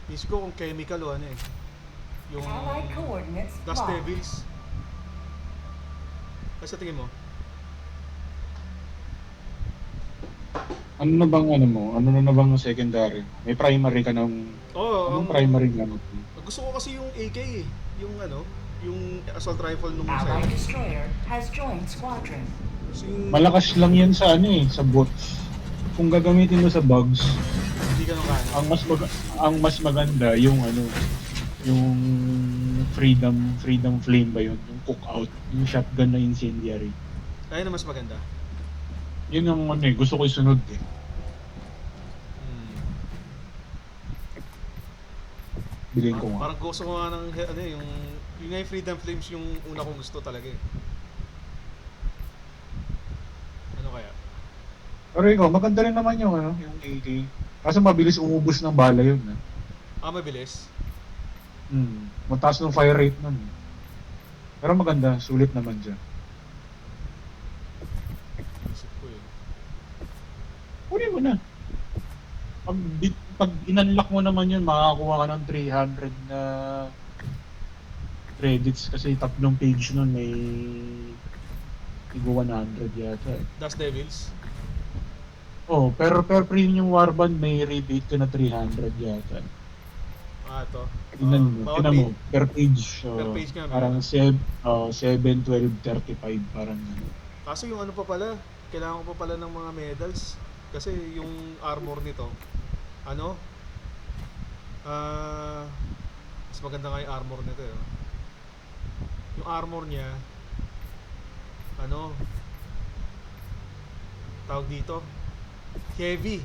Isip ko kung chemical o ano eh. Yung Allied coordinates Dust locked. Devils. Kasi sa tingin mo? Ano na bang ano mo? Ano na bang secondary? May primary ka ng... Oo, Anong primary gamit mo? gusto ko kasi yung AK eh. Yung ano, yung assault rifle nung Allied sa'yo. destroyer has joined squadron. Kasi Malakas lang yan sa ano eh, sa bots. Kung gagamitin mo sa bugs, hindi ka nung kaya. ang mas maganda yung ano, yung freedom flame ba yun? Yung cookout, yung shotgun na incendiary. Ayun na mas maganda. Yun ang ano eh, gusto ko isunod eh. Hmm. Bilhin ko nga. Parang gusto ko nga ng ano eh, yung nga yung Freedom Flames yung una kong gusto talaga eh. Ano kaya? Pero ikaw, maganda rin naman yung ano, yung AK. Kaso mabilis umubos ng bala yun. Eh. Mabilis. Mataas ng fire rate nun. Eh. Pero maganda, sulit naman siya. Isip ko eh. Kunin mo na. Pag in-unlock mo naman yun, makakakuha ka ng 300 na credits kasi tatlong page nun may tigo 100 yata eh. Dust Devils. Oh, pero per premium warband may rebate ka na 300 yata. Ito. Tinan mo, per page. Per page nga. Parang 7, 12, 35, parang ano. Kaso yung ano pa pala, kailangan ko pa pala ng mga medals. Kasi yung armor nito, ano, mas maganda nga yung armor nito eh. Yung armor niya, ano, tawag dito, heavy.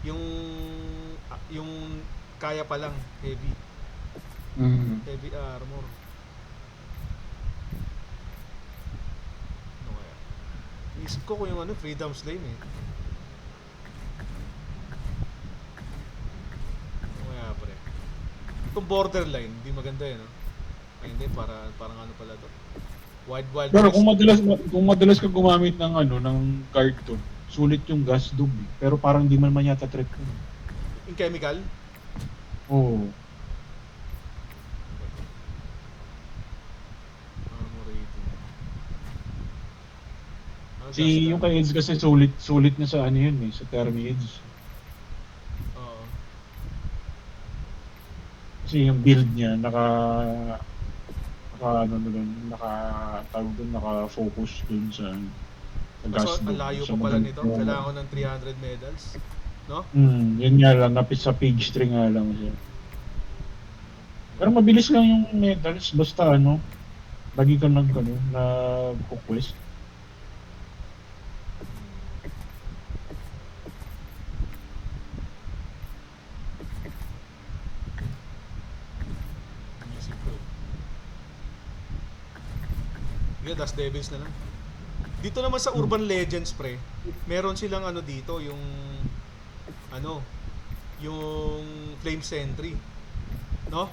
Yung kaya pa lang, heavy. Heavy armor. Ano kaya? Isip ko kung yung ano, Freedom Flame eh. Ano kaya pre? Itong borderline, hindi maganda eh, no? Ay hindi, parang ano pala to. Wild Pero West. kung madalas ka gumamit ng ano, ng carton, sulit yung gas dub. Pero parang di man yata trip ko. Yung chemical? Oo. Armor rating. Si yung kay Edge kasi sulit na sa ano yun eh, sa Thermi Edge. Oo. Kasi yung build niya naka-focus dun sa gas Kaso, ang dub. layo Sa pa pala maganda- nito. Kailangan ko ng 300 medals. No? Yun nga lang, napis sa page 3 nga lang siya. Pero mabilis lang yung medals, basta ano, lagi ka nag-quest. Isip ko eh. Yeah, Dust Devils na lang. Dito naman sa Urban Legends pre, meron silang ano dito, yung ano, yung Flame Sentry. No?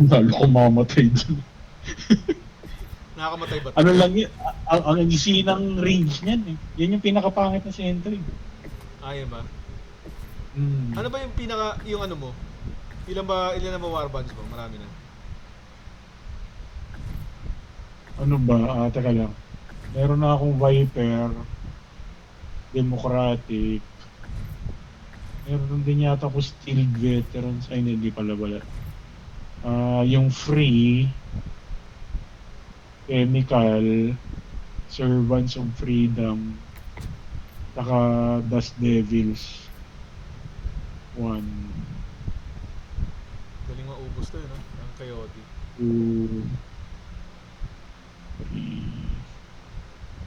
Lalo ko mamatay dun. Nakakamatay ba? Ano lang yun, ang easy ng range niyan eh. Yan yung pinakapangit na sentry. Yan ba? Ano ba yung yung ano mo? Ilan na ba warbands mo? Marami na. Ano ba? Teka lang. Meron na akong Viper, Democratic, meron din yata ako Steel Veterans, ay hindi pala wala. Yung Free, Chemical, Servants of Freedom, saka Dust Devils. 1, Galing maubos to yun, no? Ang Coyote. 2, 3,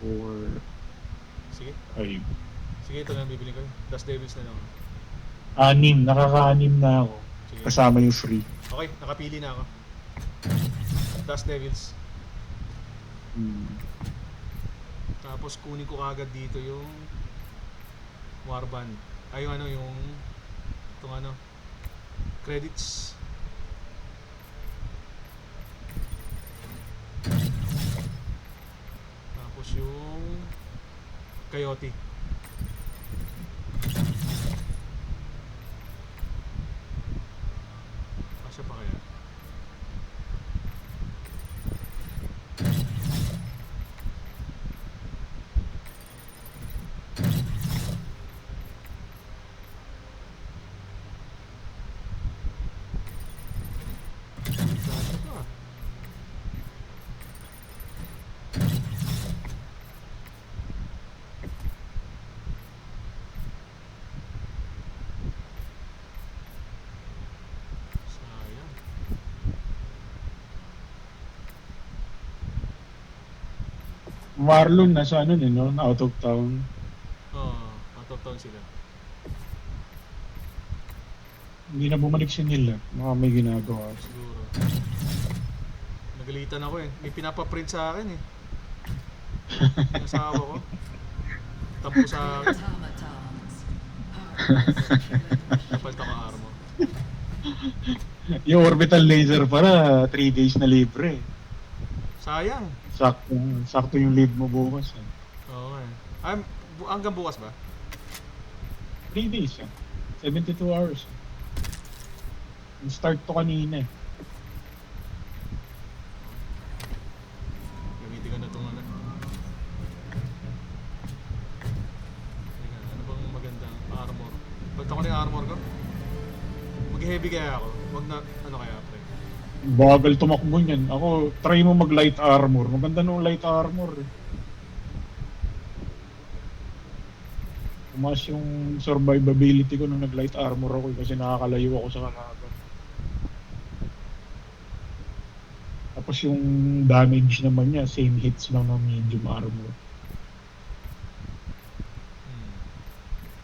4, Sige. 5. Sige, ito na bibili ko. Dust Devils na lang. 6, nakaka-6 na ako. Sige. Kasama yung free. Okay, nakapili na ako. Dust Devils. Tapos kunin ko kagad dito yung Warband. Ay, yung ano, yung itong ano, credits. Tapos yung Coyote. Marlon nasa ano din, no? Out of town. Oo, out of town sila. Hindi na bumalik si Neil. Mga may ginagawa. Siguro. Nagalitan ako eh. May pinapaprint sa akin eh. Yung asawa ko. Tampo sa akin. Automatons. Napalta ko armor. Yung orbital laser para 3 days na libre. Sayang. Sakto yung leave mo bukas. Oo nga eh. Hanggang bukas ba? 3 days. 72 hours. Start to kanina eh. Gamitin ko na itong ano. Teka, ano bang magandang armor? Palta ko na yung armor ko. Mag-heavy kaya ako. Wag na, ano kaya pre? Bagal tumakbo niyan. Ako, try mo mag light armor. Maganda nung light armor eh. Tumaas yung survivability ko nung nag light armor ako kasi nakakalayo ako sa kalaban. Tapos yung damage naman niya, same hits lang ng medium armor.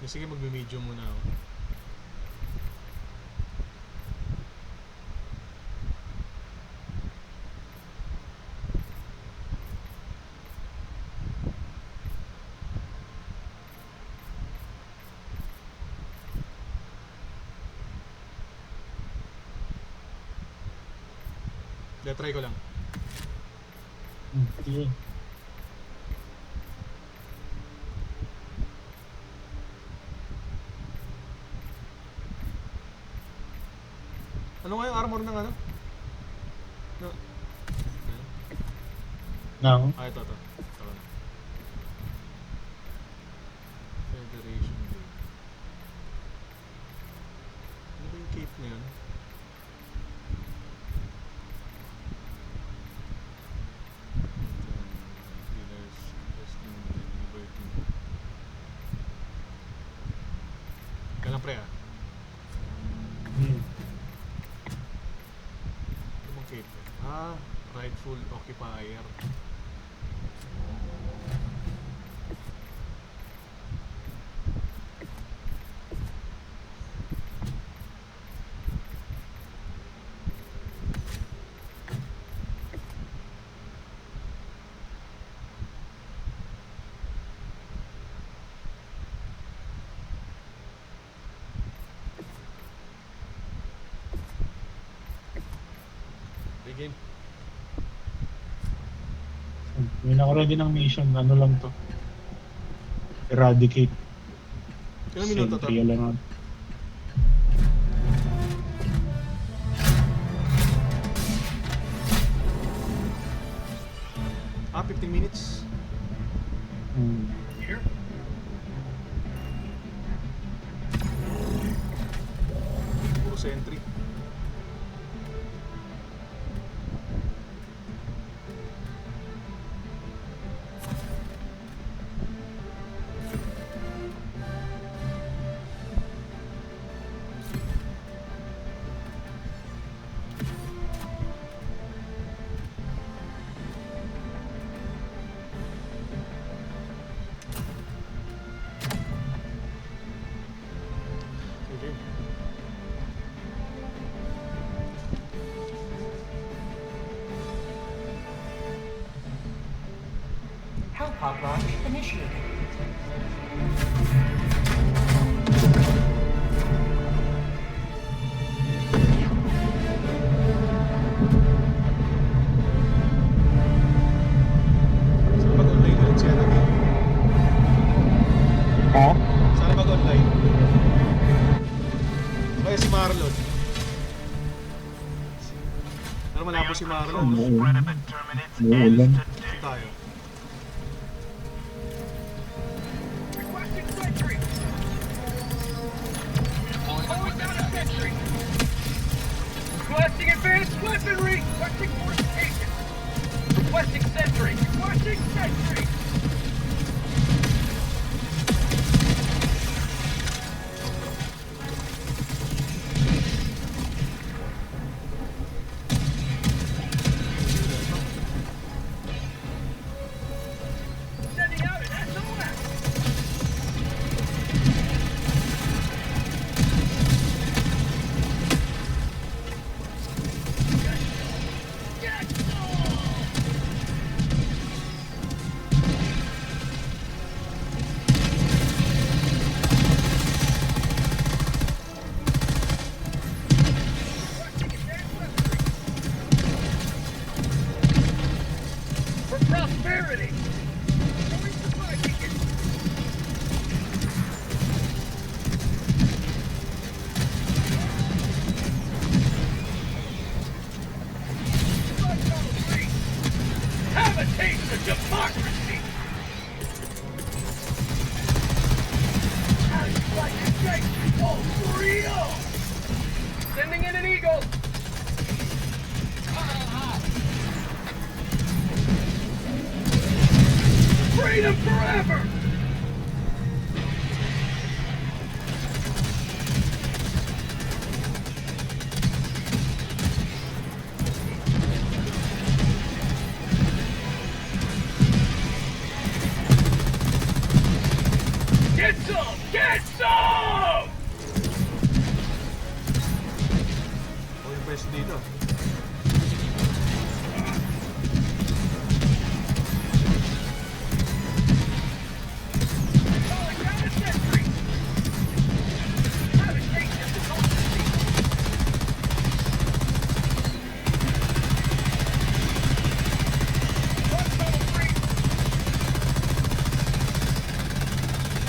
Sige, magme-medium muna ako. Try ko lang. Sige. Ano nga yung armor ng ano? No. Nang? Ito. Ito na. Federation Day. Ano ba yung cape na yun? Pillars, Wrestling, Liberty. Kailan pre ah? Ano bang cape? Rightful Occupier. Game. May naka-ready ng mission. Ano lang to? Eradicate. Kailan minuto to? Sentry lang. 15 minutes. Puro sentry. Okay. Hellpop launch initiated. Sana mag-online ulit siya natin. Ha? Sana mag-online. Kaya si Marlon. Pero malabo si Marlon. No? Muulan. Saan tayo? Requesting advanced weaponry! Requesting fortification! Requesting sentry! Requesting sentry!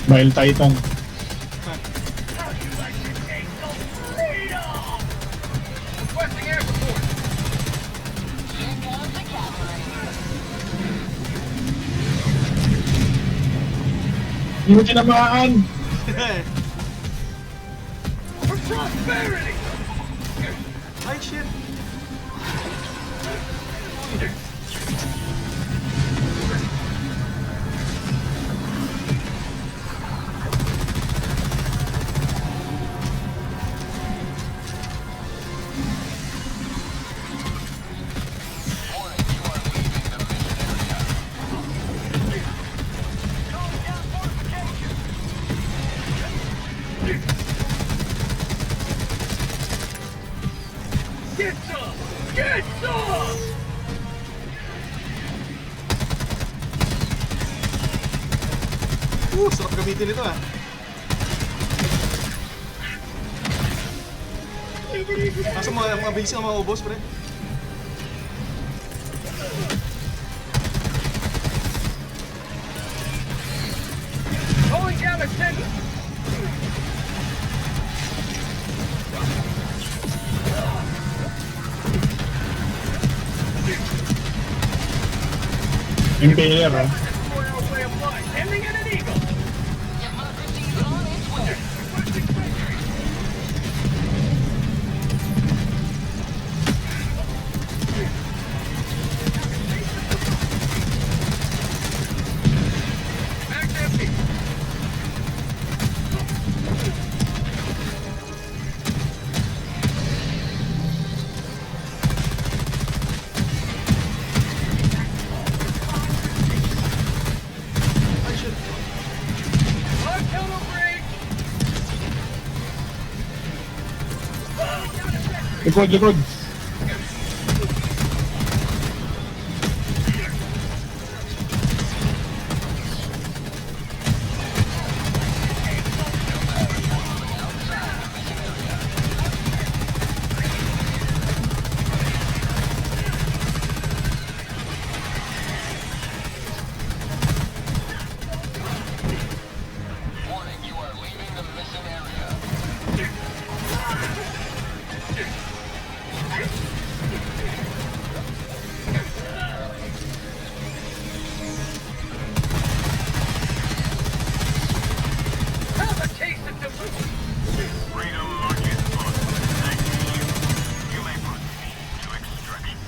Mile Titan. How do you like to take some freedom? Requesting air support. Hindi mo tinamaan! For prosperity! Ay, shit! Get some! Get some! Sarap gamitin ito ah. Kaso mga bilis nga maubos, pre. Calling down attendant! Impaler, ah. Destroy our way of life, ending in an eagle! Requesting sentry! Mag's empty! Ay, shit. On counter break! Calling down attendant! Likod, likod! Have a taste of defeat! Freedom market on. Thank you. You may proceed to extraction.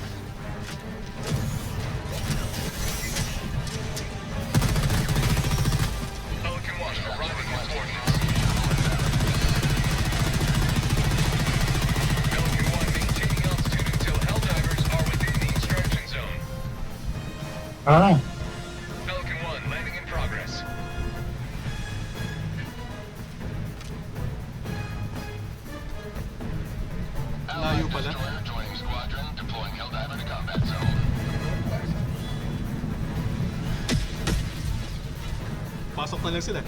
Pelican 1 arriving in coordinates. Pelican 1 maintaining altitude until Helldivers are within the extraction zone. Ah, Pelican 1 landing in progress. Layo pala. Joining squadron, deploying Helldiver to combat zone. Pasok na lang sila.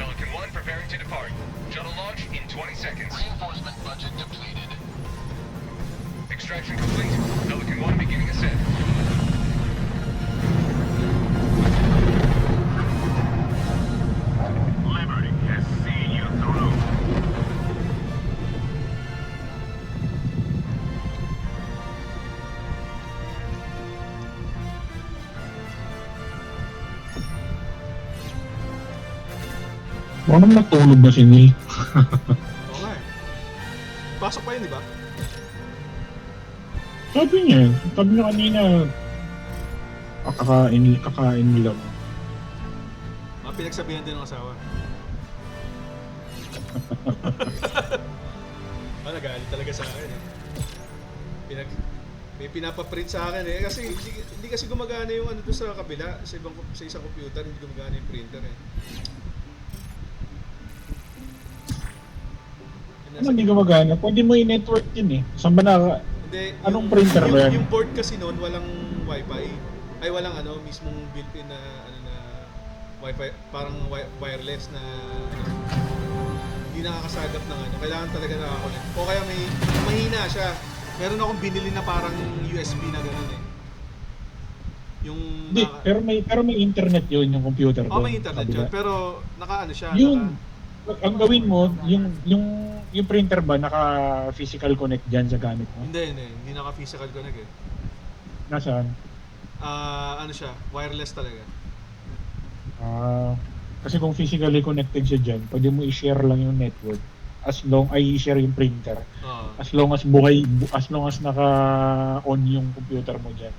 Pelican 1 preparing to depart. Shuttle launch in 20 seconds. Reinforcement budget depleted. Extraction complete. Pelican 1 beginning ascent. Liberty has seen you through. parang natulog na si Neil. Oo nga eh. Pasok pa yun, di ba? Sabi niya kanina, kakain lang. Mga pinagsabihan din ng asawa. Nagalit talaga sa akin eh. May pinapaprint sa akin eh. Kasi hindi kasi gumagana yung ano doon sa kabila. Sa isang computer, hindi gumagana yung printer eh. Ano hindi gumagana? Pwede mo i-network din eh. Saan ba na? Hindi, Anong printer ba yan? Yung board kasi noon walang wifi. Ay walang ano, mismong built-in na ano na wifi, parang wireless na ano, hindi nakakasagap ng ano. Kailangan talaga nakakonect. O kaya may mahina siya. Meron akong binili na parang USB na gano'n eh. Yung Hindi, pero may internet yun yung computer ko. may internet kabila. yun, pero naka ano siya, Yung ang gawin mo, yung printer ba naka physical connect diyan sa gamit mo? hindi naka physical connect eh. Nasaan? Ano siya, wireless talaga. Kasi kung physically connected siya diyan, pwede mo i-share lang yung network as long ay i-share yung printer. As long as naka-on yung computer mo diyan.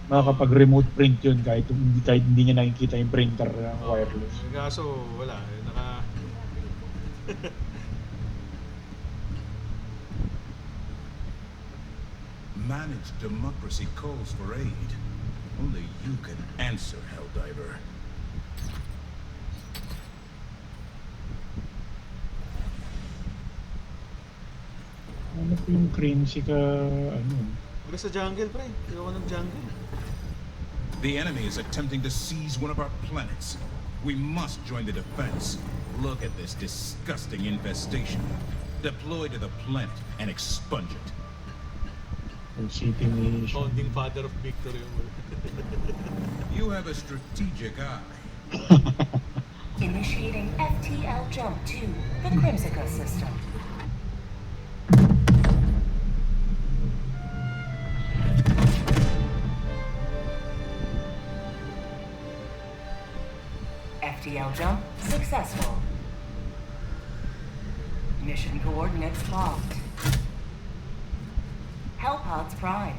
Makakapag-remote print yun kahit hindi niya nakikita yung printer ng wireless. Kaso wala, Managed democracy calls for aid. Only you can answer, Helldiver. Ano po yung cringy ka, ano? Wala sa jungle pre, ayoko ng jungle. The enemy is attempting to seize one of our planets. We must join the defense. Look at this disgusting infestation. Deploy to the planet and expunge it. Yung city nation. Founding father of victory. You have a strategic eye. Initiating FTL jump to the Crimsica system. FTL jump successful. Mission coordinates locked. Hellpods primed.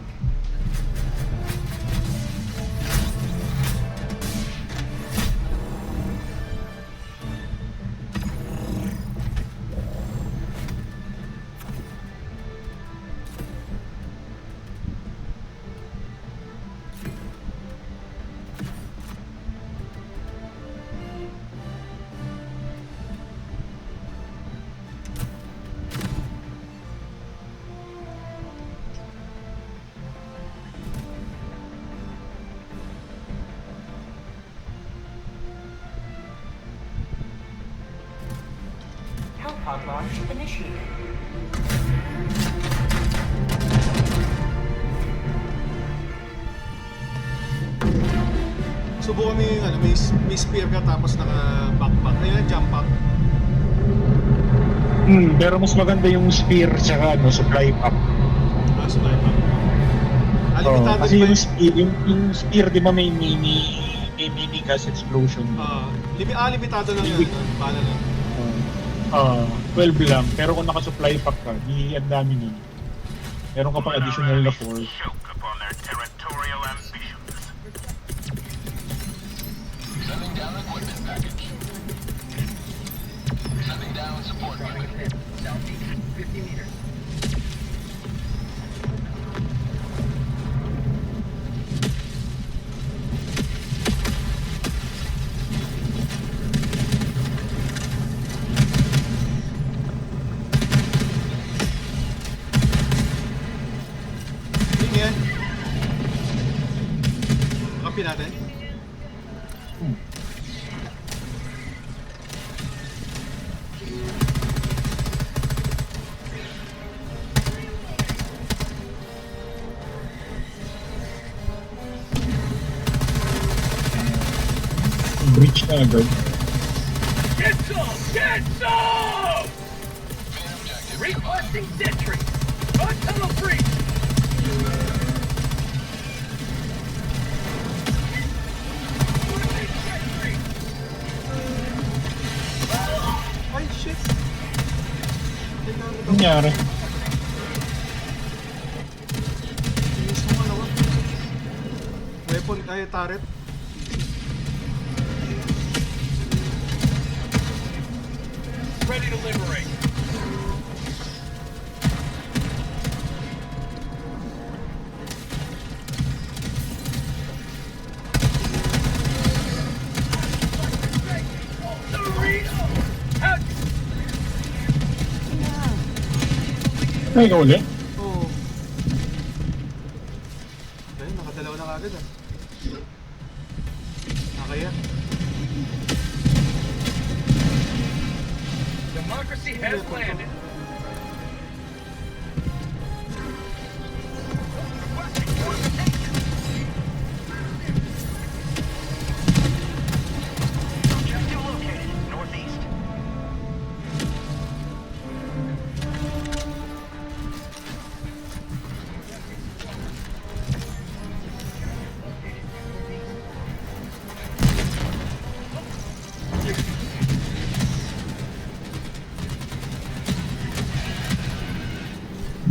Hellpod launch initiated. Subukan mo yung may spear ka tapos naka-backpack. Ayun ang jump pack. Pero mas maganda yung spear tsaka supply pack. Supply pack. Limitado Kasi ba yung spear, di ba may mini gas explosion. limitado lang yun. Bala lang. 12 lang. Pero kung naka-supply pack ka, ang dami nun. Meron ka pa additional na force. Choke upon their territorial ambitions. Sending down equipment package. Sending down support unit. Southeast, 50 meters. Yun yan. Copy natin. Breach na agad. Get some! Get some! Requesting sentry! On tunnel breach! Ay, shit! Ano nangyari? Inis mo ano. Weapon, turret. Ready to liberate. Ay, ikaw ulit? Oo. Ayun, nakadalawa na kagad ah. Nakaya. Democracy has landed.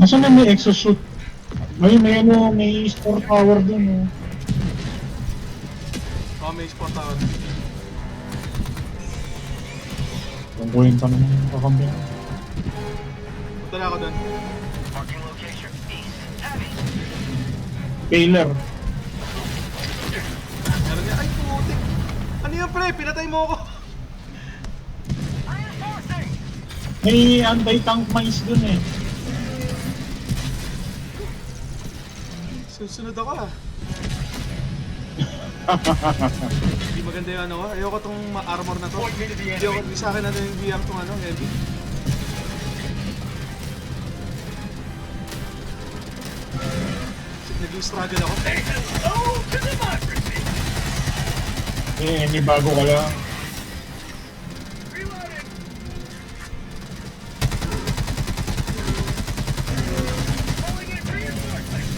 Nasaan na may exosuit? May ano, may store power dun, oh. Oh, may spot tower. Kung kuhin pa naman yung kakambi. Punta na ako doon. Marking location. East. Heavy. Paler. Meron niya. Ay, putik. Ano yan, pre? Pinatay mo ako. Reinforcing. May anti-tank mines dun, eh. Susunod ako ah. Hindi maganda yung ano ko. Ayoko tong armor na to. Point me to the Hindi ako, enemy. sa akin ano yung VR tong ano, heavy. Nag-struggle ako. Say hello to democracy. May bago ka lang. Reloading. Calling in reinforcements.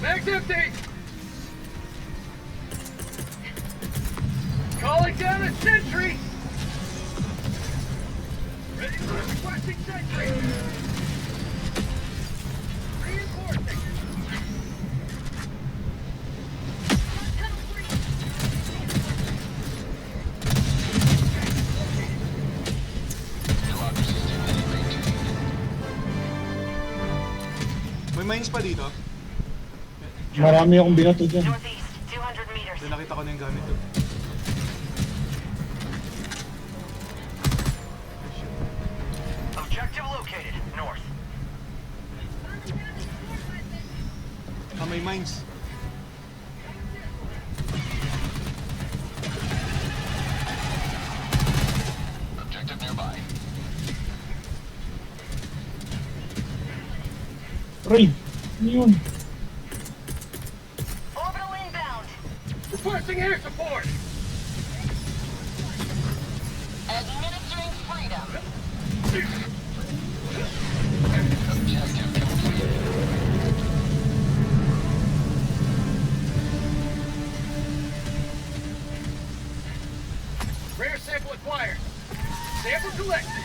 Mag's empty. Calling down a sentry. Ready for requesting sentry. Reinforcing. May mines pa dito. Marami akong binato dyan. Northeast, 200 meters. Then nakita ko na yung gamit doon. Objective located. North. Ah, may mines. Objective nearby. Raid! Ano yun? Orbital inbound. Requesting air support. Administering freedom. Objective complete. Rare sample acquired. Sample collected.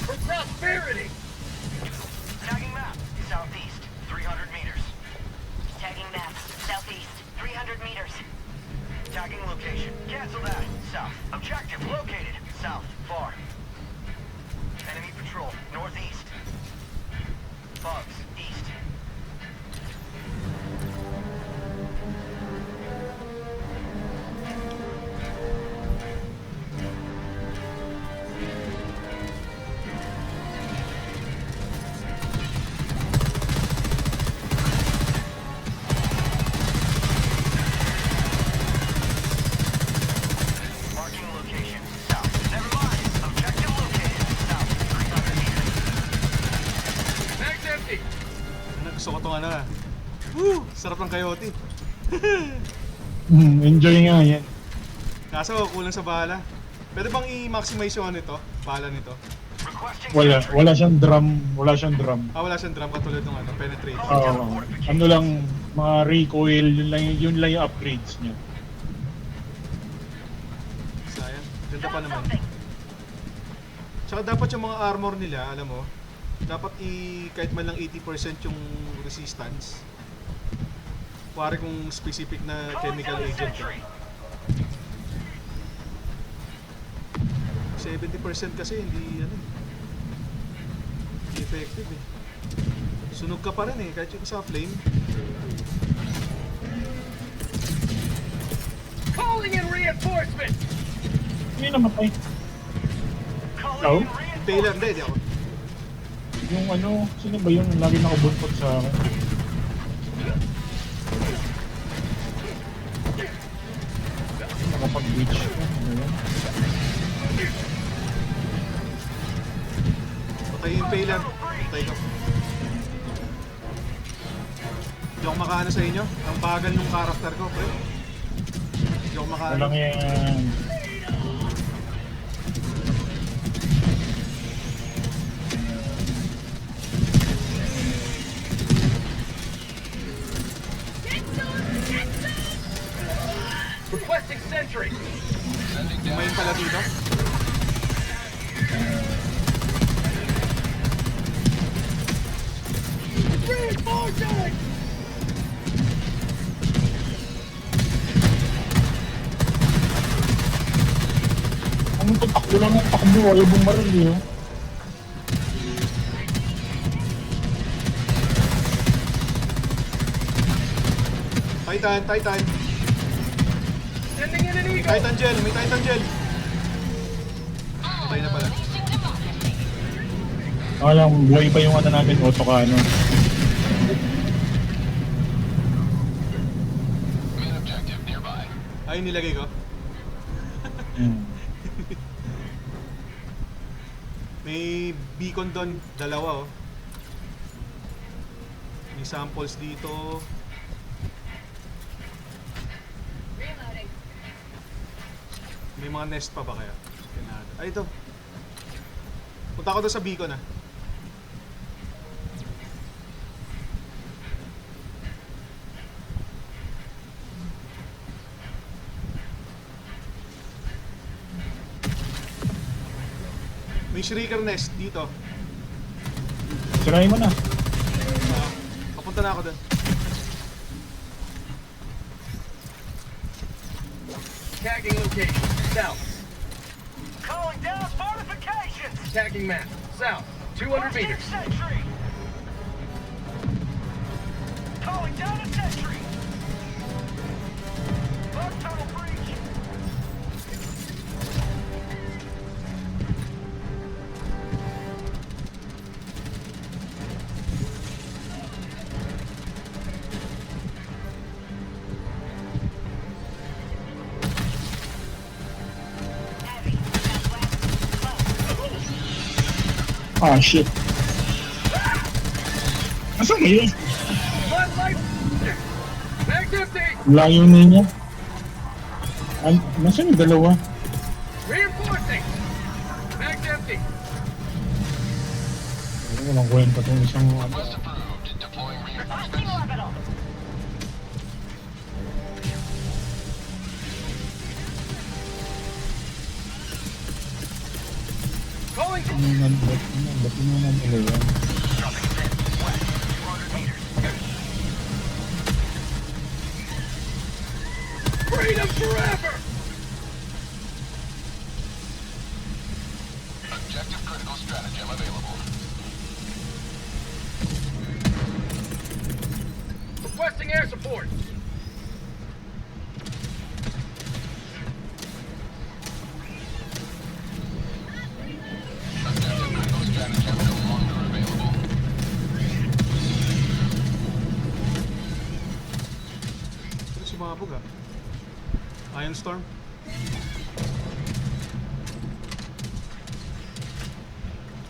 For prosperity. Tagging map. Southeast. 300 meters. Tagging map. Southeast, 300 meters. Tagging location. Cancel that. South. Objective located. South. Far. Enemy patrol. Northeast. Bugs. East. Marking location. South. Never mind. Objective located. South. 300 meters. Mag's empty. Ano, gusto ko tong ano ah. Woo! Sarap ng coyote. Enjoy nga yan. Kaso kulang sa bala. Pwede bang i-maximize yung ano ito? Bala nito? Requesting Wala, sentry. wala siyang drum. Wala siyang drum. Ah, wala siyang drum katulad ng ano, penetrate. Oo. Ano lang, mga recoil, yun lang yung upgrades niya. Sayang. Ganda pa Found naman. something. Tsaka dapat yung mga armor nila, alam mo, dapat kahit man lang 80% yung resistance. Kuwari kung specific na Calling chemical down a agent sentry. ka. 70% kasi hindi ano, hindi effective eh. Sunog ka pa rin eh, kahit yung sa flame. Calling in reinforcements. Hindi namatay. Calling Oh? in Taylor, reinforcements. hindi ako. Yung ano, sino ba yun? Lagi nakabuntot sa akin. Nakapag-reach ko. Ano yun? Patay yung Taylor. Patay ka. Hindi ako makaano sa inyo. Ang bagal nung character ko, pre. Hindi ako makaano. Walang yan. Requesting sentry. Sending down. Main pala dito. Ang tatakbo lang ng takbo, ayaw bumaril eh. Oh. Titan, Titan. Sending in an eagle. Titan gel, may Titan gel. Patay na pala. Alam, buhay pa yung ano natin, auto ka ano. Main objective nearby. Ay, nilagay ko. Hmm. May beacon doon, dalawa oh. May samples dito. May mga nest pa ba kaya? Ay, ito. Punta ako doon sa beacon ah. May shrieker nest dito. Sirahin mo na. Papunta na ako doon. Tagging location. South. Calling down fortifications. Tagging map. South. 200 meters. Sentry. Calling down a sentry. Bug tunnel breach. Ah, shit. Nasaan kayo? Blood light. Mag's empty. Layo na niya. Nasaan yung dalawa? Reinforcing. Mag's empty. Walang kwenta itong isang Request approved. Deploying reinforcements. Calling. ba't mo na nila yan? Freedom forever. Objective critical stratagem available. Requesting air support. Objective critical stratagem no longer available. Ito sumabog ah. Iron Storm.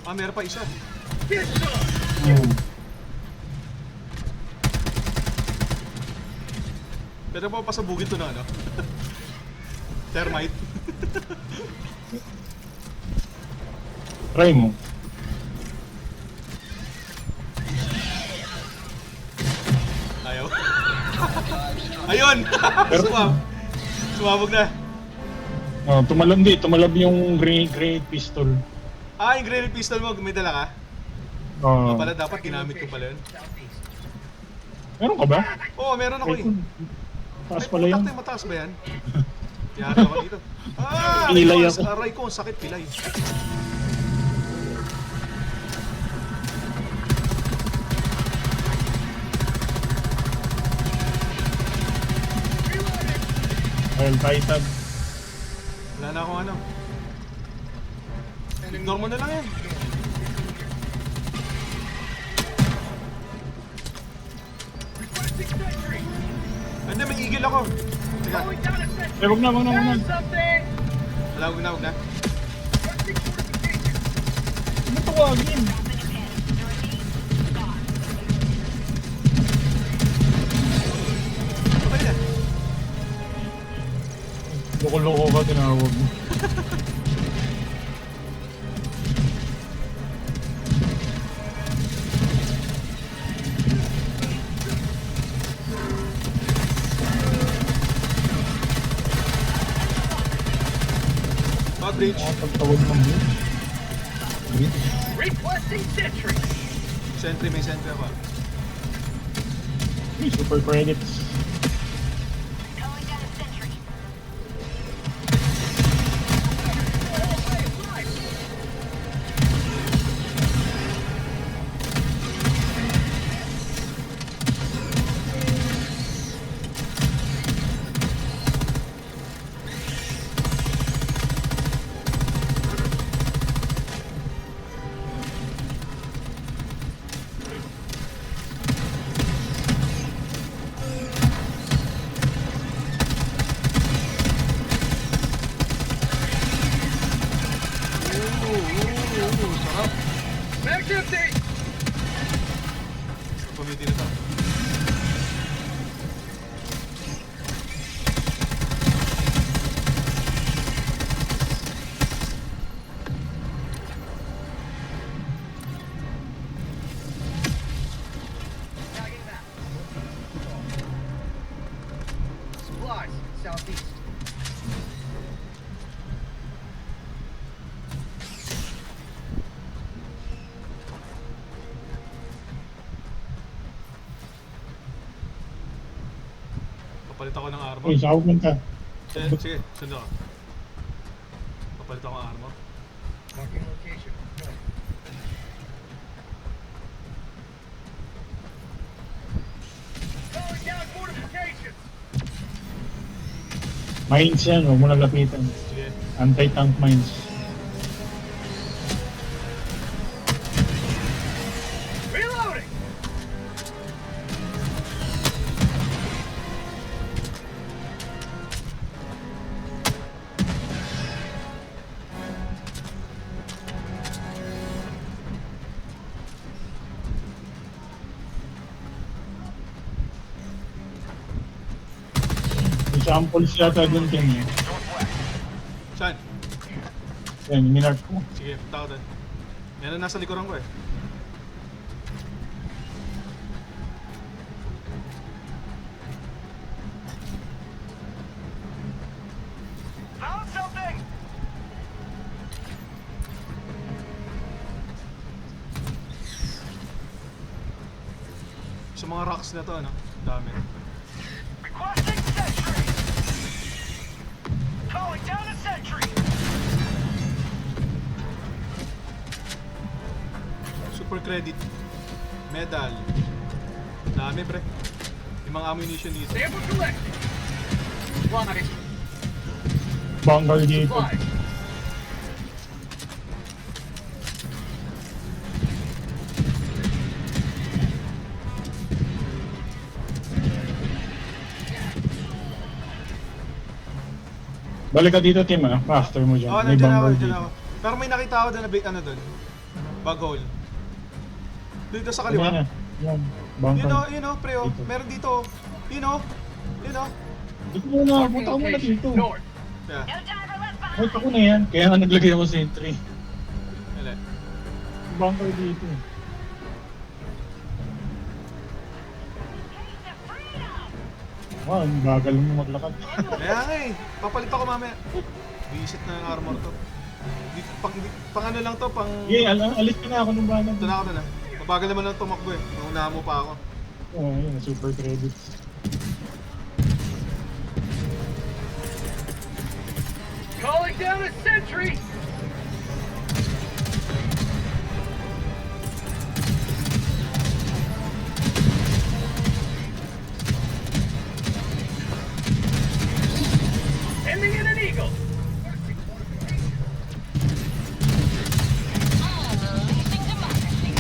Ah, meron pa isa. Get some. Hmm. Pwede pa pasabugin to na ano? Thermite. Try mo. Ayaw. Ayun! Sumabog na. Oh, tumalab yung grenade pistol. Ah, yung grenade pistol mo, may dala ka? Oh, Pala dapat ginamit ko pala yun. meron ka ba? Oo, meron ako eh. Taas Ay, pala putak yun. na yung mataas ba yan? Yari ako dito. Ah! Pilay Aray ko, ako. aray ko, ang sakit pilay. Well, Titan. Wala na akong ano. Ignore mo na lang yan. Requesting sentry. Hindi, may eagle ako. Teka, Calling down a sentry. Eh, wag na. Found something. wag na. Requesting fortification. Ano tawagin? Okay na. Loko-loko ka tinawag mo. Outreach. Pagtawag ng mo. sentry. Requesting sentry. Sentry, may sentry ako. May super credits. Calling down a sentry. Sarap. Mag's empty. Pumiti na to. Tagging map. Supplies, southeast. Papalit ako ng armor. Uy, saan ako punta? Sige, sunod ako. Papalit ako ng armor. Marking location. North. Calling down fortifications. Mines yan, huwag mo na lapitan. Sige. Anti-tank mines. Reloading. May samples yata dun din eh. Saan? Yan, minark ko. Sige, punta ako doon. Yan ang nasa likuran ko eh. Found something. Sa mga rocks na to, ano? Dami. Requesting sentry. Calling down a sentry. Super credit. Medal. Dami, pre. Yung mga ammunition dito. Sample collected. Supplies. Bunker dito. Supplies. Balik ka dito, Tim, ah. Master mo dyan. Oh, May nandiyan ako, bunker nandiyan dito. ako. Pero may nakita ako doon na big ano doon. Bug hole. Dito sa Yan, kaliwa. yan. Yan, bunker. Yun o, pre, oh. Dito. Meron dito. Yun o. Yun o. Dito muna, Marking punta ka muna location. dito. North. Yeah. No time for left behind. Wait, ako na yan. Kaya nga naglagay ako sa entry. Wala. Bunker dito. Taste of freedom. Wow, ang bagal mo maglakad. Kaya nga eh. Papalit ako mamaya. Visit na yung armor to. Pang ano lang to, pang... Yeah, alis ka na ako nung bana. Ito na ako na. Mabagal naman lang tumakbo eh. Naunahan mo pa ako. Oo, yun, super credits. Calling down a sentry. Sending in an eagle. Unleashing democracy.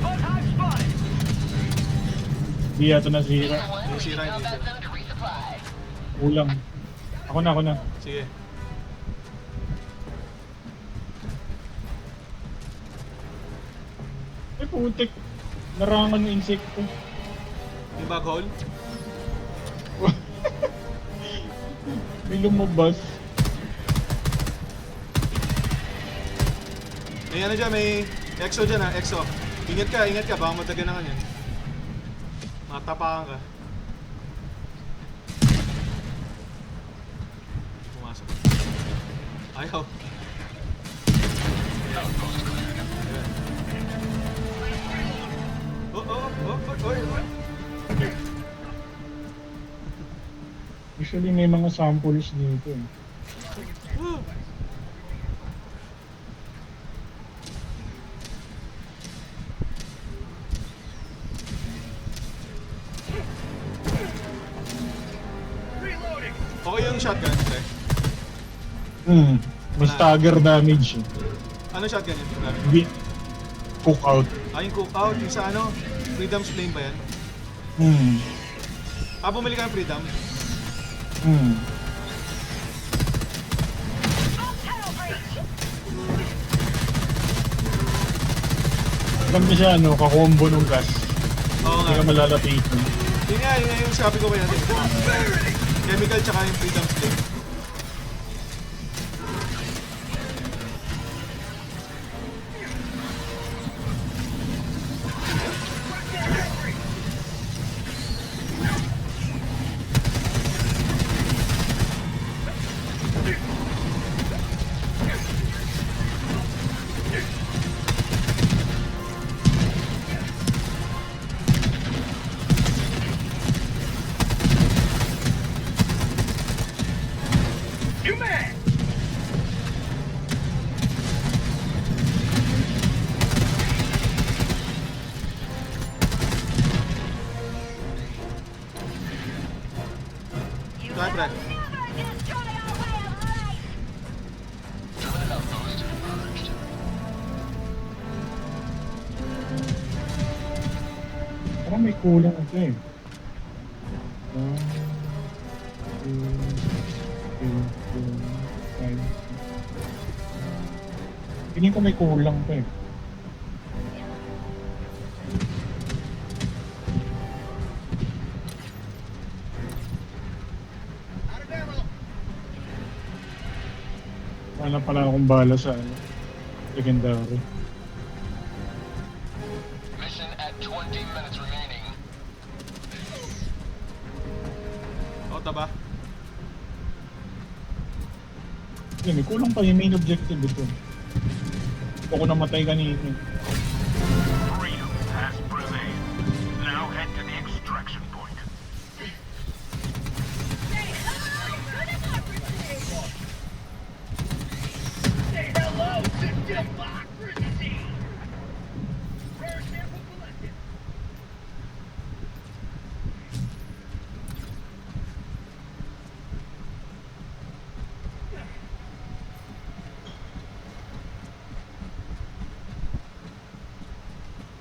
Bug hive spotted. Hindi yata nasira. Yung sira, hindi sira. Zone to resupply. Kulang. Ako na. Sige. Eh, putik. Narangan ng insekto. Yung bug hole. May lumabas. May ano dyan, may exo dyan ha, exo. Ingat ka, baka madagan na ka niyan. Matapakan ka. Pumasok. Ayaw. Outpost cleared. Oh. Usually may mga samples dito eh. Reloading. Okay yung shotgun, pre. May stagger damage eh. Ano shotgun yun? Grabe. Hindi. Cook out. Yung cookout, yung sa ano? Freedom's Flame ba yan? Bumili ka ng Freedom? Alam mo siya, ano, kakombo nung gas. Oo Hindi nga. ka malalapitan. Yun nga yung sabi ko kaya natin. Chemical tsaka yung Freedom's Flame. You man. You Saan, pre? will never destroy our way of life. Terminal outpost merged. Parang may kulang ito eh. 1, 2, 3, 4, 5. Piling ko may kulang pa eh. Wala pala akong bala sa ano, legendary. Mission at 20 minutes remaining. Taba? Yan, may kulang pa yung main objective ito. Ako namatay kanina. Freedom has prevailed. Now head to the extraction point. Say hello to democracy. Rare sample collected.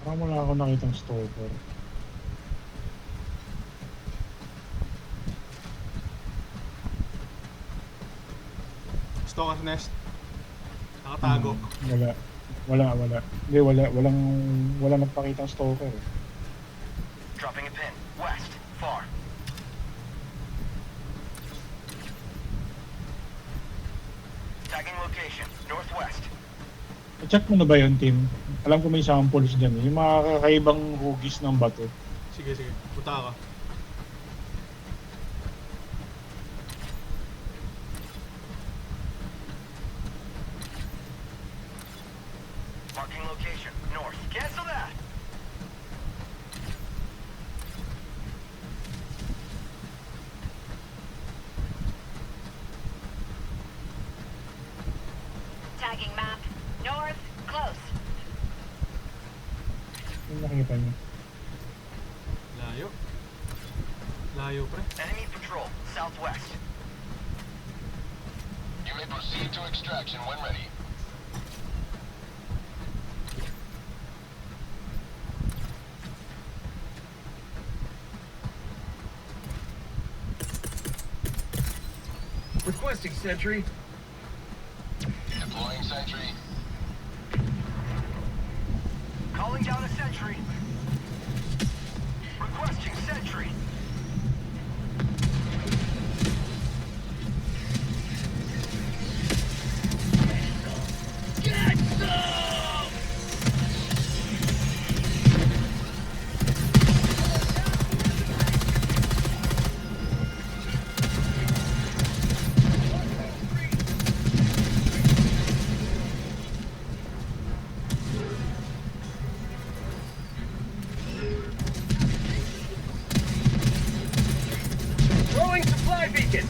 Parang wala ako nakitang stalker. Stalker Nest. Nakatago. Wala. Hindi, wala nagpakitang stalker eh. Dropping a pin. West. Far. Tagging location. Northwest. Check mo na ba yun, team? Alam ko may samples dyan eh. Yung mga kakaibang hugis ng bato. Sige. Punta ka. Marking location. North. Cancel that. Tagging map. North. Close. Yung nakita niyo. Layo, pre. Enemy patrol. Southwest. You may proceed to extraction when ready. Requesting sentry. Deploying sentry. Calling down a sentry. Requesting sentry. Get some! taken.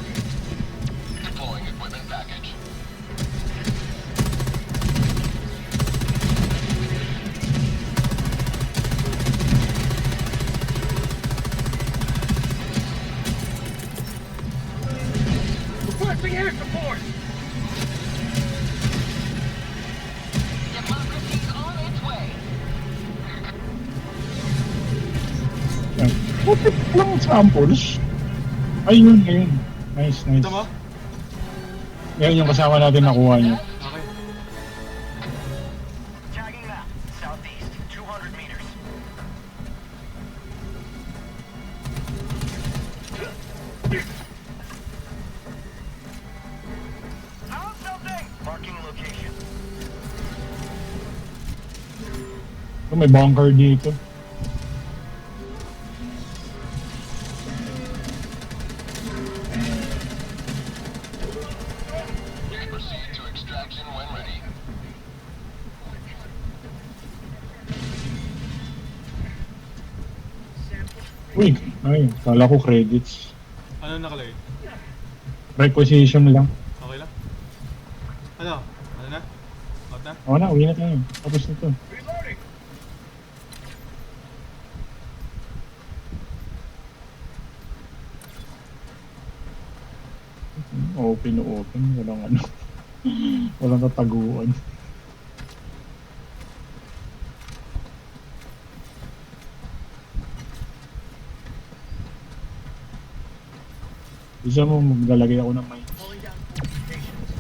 Deploying equipment package. Requesting air support. Democracy's on its way. Yan. Putik lang samples. Ay, yun, ayun. Nice, nice. Kita mo? Yan yung kasama natin nakuha niya. Okay. Tagging map. Southeast, 200 meters. Found something. Marking location. Oh, may bunker dito. Proceed to extraction when ready. Uy, ay, kala ko credits. Ano nakalagay? Requisition lang. Okay lang? Ano? Ano na? Out na? Oo na, uwi na tayo. Tapos na to. Reloading. Open na open. Walang ano. Walang tataguan. Isa mo, maglalagay ako ng mic. Calling down fortifications.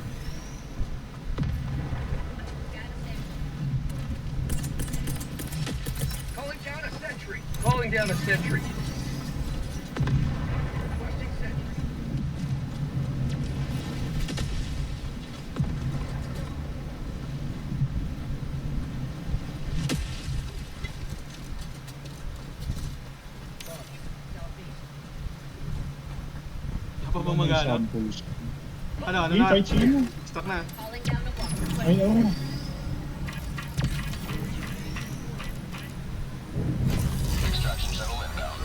Calling down a sentry. Calling down a sentry. Requesting sentry. Wala pa bang mag-ano? Samples. Ano? Ano Hey, na? kahit sino. Stuck na. Calling down a walker. Ay, oo. Extraction shuttle inbound.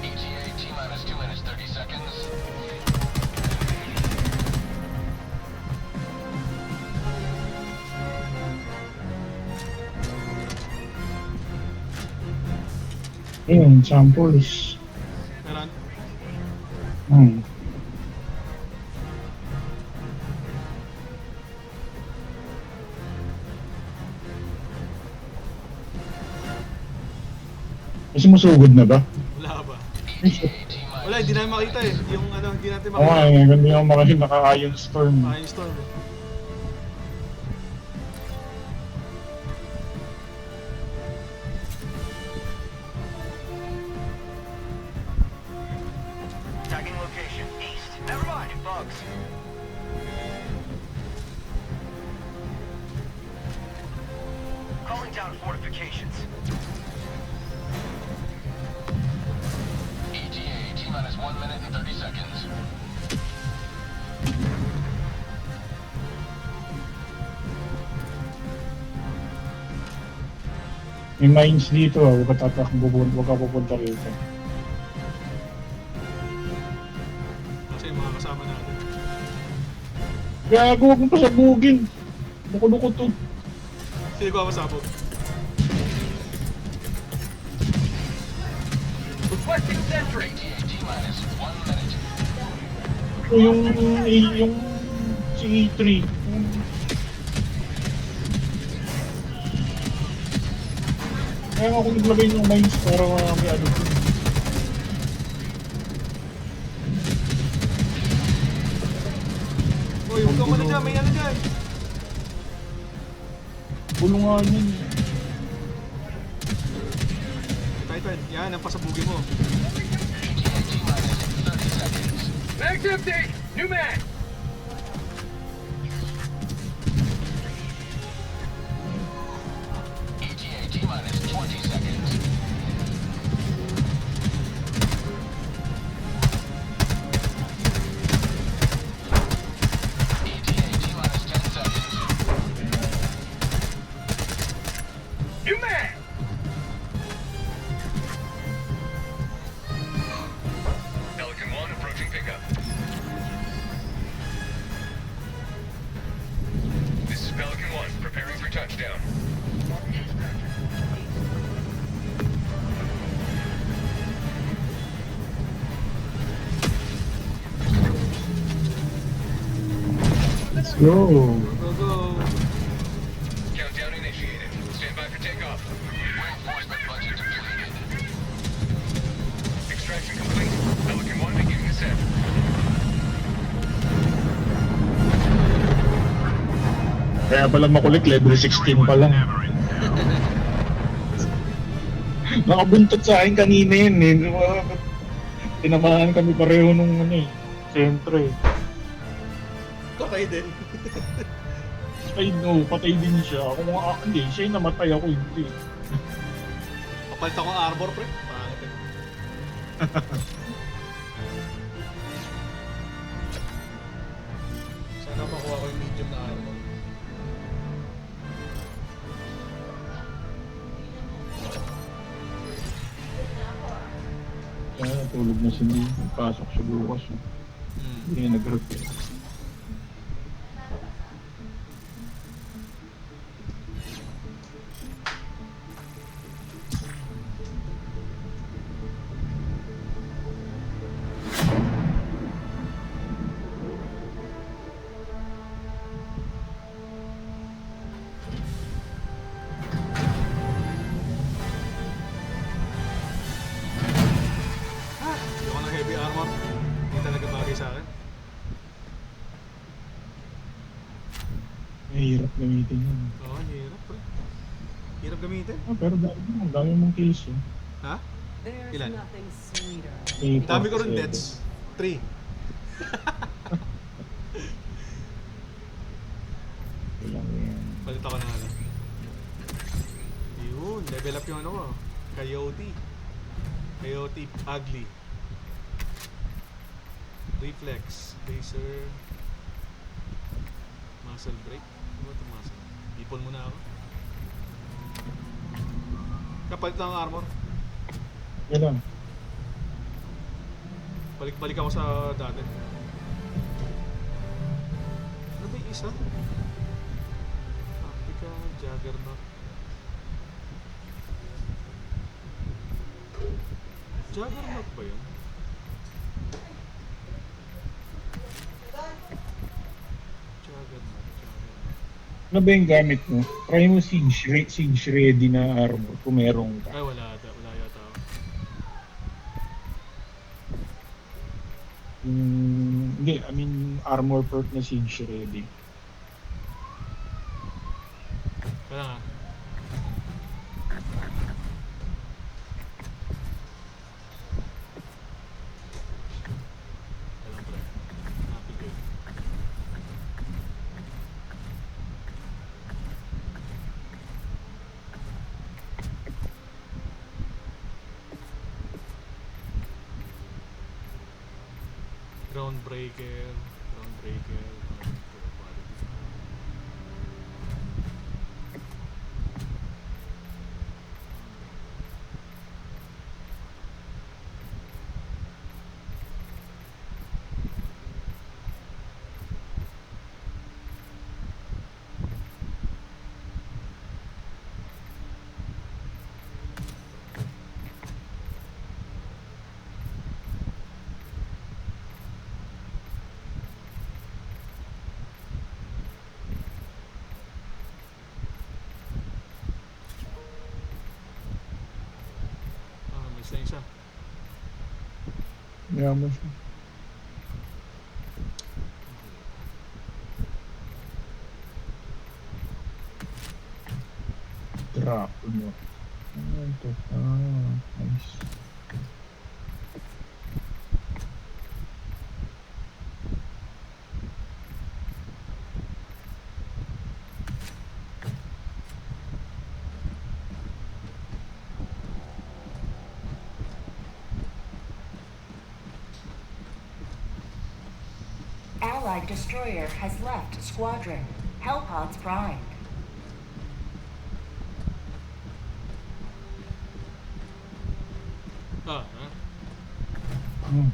ETA T-minus 2 minutes 30 seconds. Ayun, samples. Meron? Hmm. Kasi masugod na ba? Wala ba? ETA T-minus. Wala, hindi namin makita eh. Yung ano, hindi natin Oo nga, makita. ganda yung naka-iron storm. Iron Storm eh. Tagging location. East. Never mind. Bugs. Calling down fortifications. ETA T-minus 1 minute and 30 seconds. May mines dito ah, huwag ka pupunta rito. Kasi yung mga kasama natin. Gago, huwag mo pasabugin. Luko-luko to. Sino ko masabog? Requesting sentry. ETA T-minus 1 minute. Yung si E3. Kaya ako naglagay ng mines para may ano. Uy, huwag kang ano dyan, may ano dyan. Bulungan yun. Titan, yan ang pasabugin mo. ETA T-minus 30 seconds. Mag's empty. New mag. go. Go, go. Countdown initiated. Stand by for takeoff. Reinforcement budget depleted. Extraction complete. Pelican 1 beginning descent. Kaya pala makulit, level 16 pa lang. Nakabuntot sa akin kanina yun eh. Tinamaan kami pareho nung ano eh, sentro eh. Kakay din. Ay no, patay din siya. Ako nga, hindi, siya yung namatay, ako hindi. Kapalit ako ng armor, pre. Pangit eh. Sana makuha ko yung medium na armor. Kaya tulog na si Lee, pasok siya bukas. Hindi niya nag-repair. Hindi ako ng heavy armor. Hindi talaga bagay sa akin. Mahirap gamitin yun. Oo, hirap, pre. Hirap gamitin. Ah, pero ang dami mong kills eh. Ha? There's Ilan? nothing sweeter. Ang dami ko rin deaths. 3. Ilang yan. Palit ako ng ano. Yun, level up yung ano ko. Coyote. Coyote ugly. Reflex. Laser. Muscle break. Ano ba ito muscle? Ipon muna ako. Kapalit lang ang armor. Yan lang. Balik-balik ako sa dati. Ano ba yung isa? Africa, Juggernaut. Juggernaut ba yun? Juggernaut. Ano ba yung gamit mo? Try mo siege ready na armor kung merong ka. Ay, wala ata. Wala yata ako. Hindi, I mean armor perk na siege ready. Kaya nga. Alam pre. Happy good. Groundbreaker. Groundbreaker. Isa isa. Yaman siya. Drop mo. Ano ito? Ah, nice. Allied destroyer has left squadron. Hellpods primed. Ah, ha? Hmm.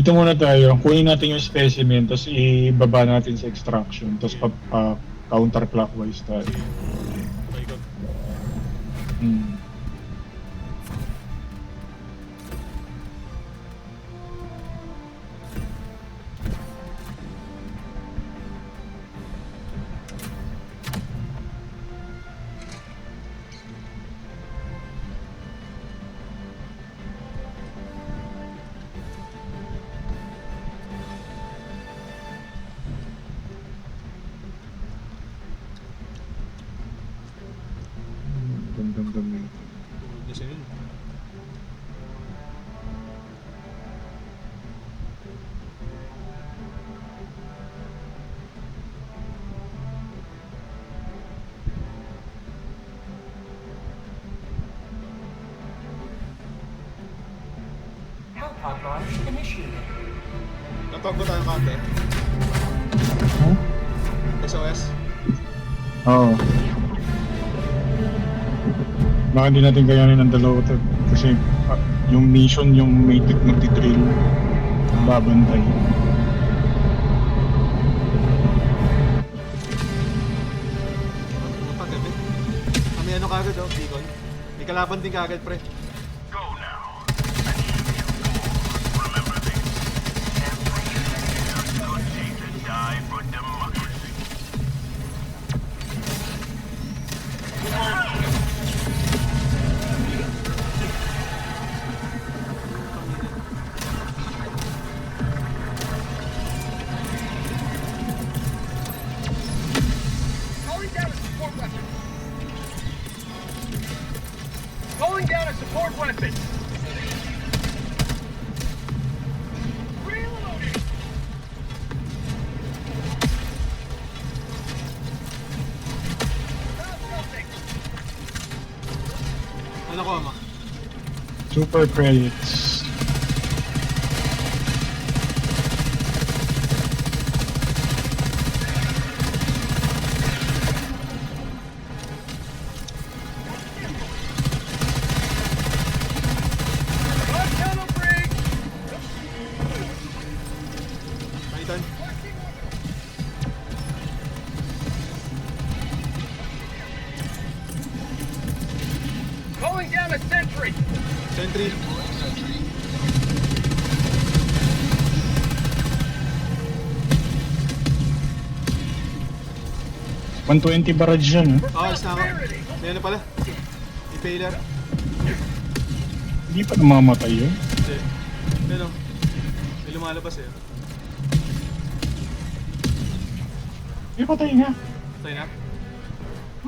Dito muna tayo, kunin natin yung specimen, tapos ibaba natin sa extraction, tapos counterclockwise tayo. Paikot. Hmm. Gandang gamit. Tulog na siya yun. Hellpod launch initiated. Natawag ba tayong kante? Huh? SOS? Oo. Baka hindi natin kayanin ng dalawa to. Kasi yung mission, yung may magti-drill, babantay. Puta, gabi. May ano kagad oh, beacon. May kalaban din kagad, pre. Go now. I need you. Remember this. Every good day to die for democracy. Calling down a support weapon. Calling down a support weapon. Reloading. Found something. Ano ko, ama? Super credits. Got tunnel break. Titan? Calling down a sentry. Sentry? Deploying sentry. 120 barrage yan, Oh, alis na ako. May ano pala? Impaler? Hindi pa namamatay yun. Hindi. Ano? May lumalabas eh. Hindi patay nga. Tayo na?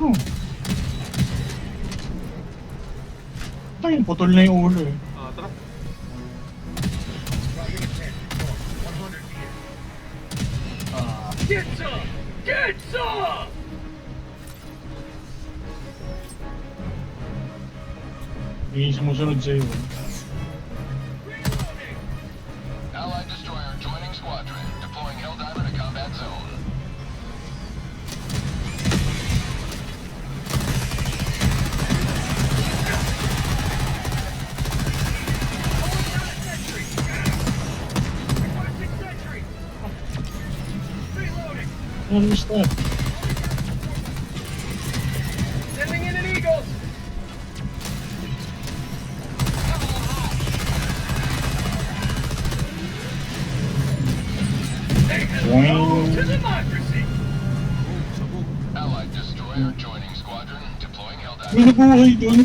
Oh. Tayo, putol na yung ulo eh. Oh, tara. Get some. Get some. Hindi sumusunod sa'yo. Allied destroyer joining squadron. Deploying Helldiver to combat zone. Requesting sentry. Reloading. Ano is that? Sending in an eagle. Boing. To democracy. Sabog. Allied destroyer joining squadron. Deploying May Helldiver. nabuhay doon.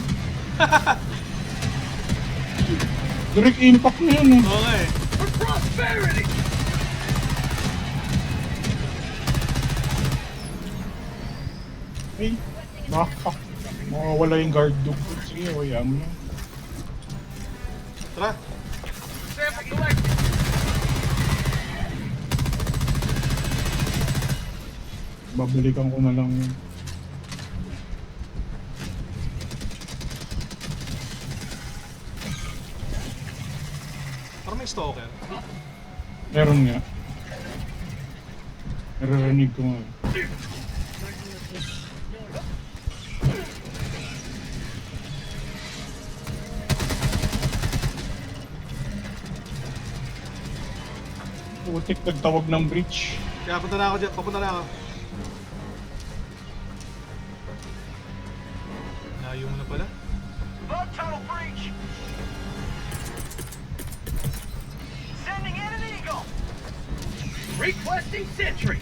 Direct impact na yun eh. Oo nga eh. For prosperity. Ay, backpack. Mawawala yung guard dog. Sige, hayaan mo na. Tara. Sample collected. Babalikan ko na lang yun. Parang may stalker. Meron nga. Naririnig ko nga. Putik, nagtawag ng breach. Kaya punta na ako dyan. Papunta na ako. Layo mo na pala. Bug tunnel breach. Sending in an eagle. Requesting sentry.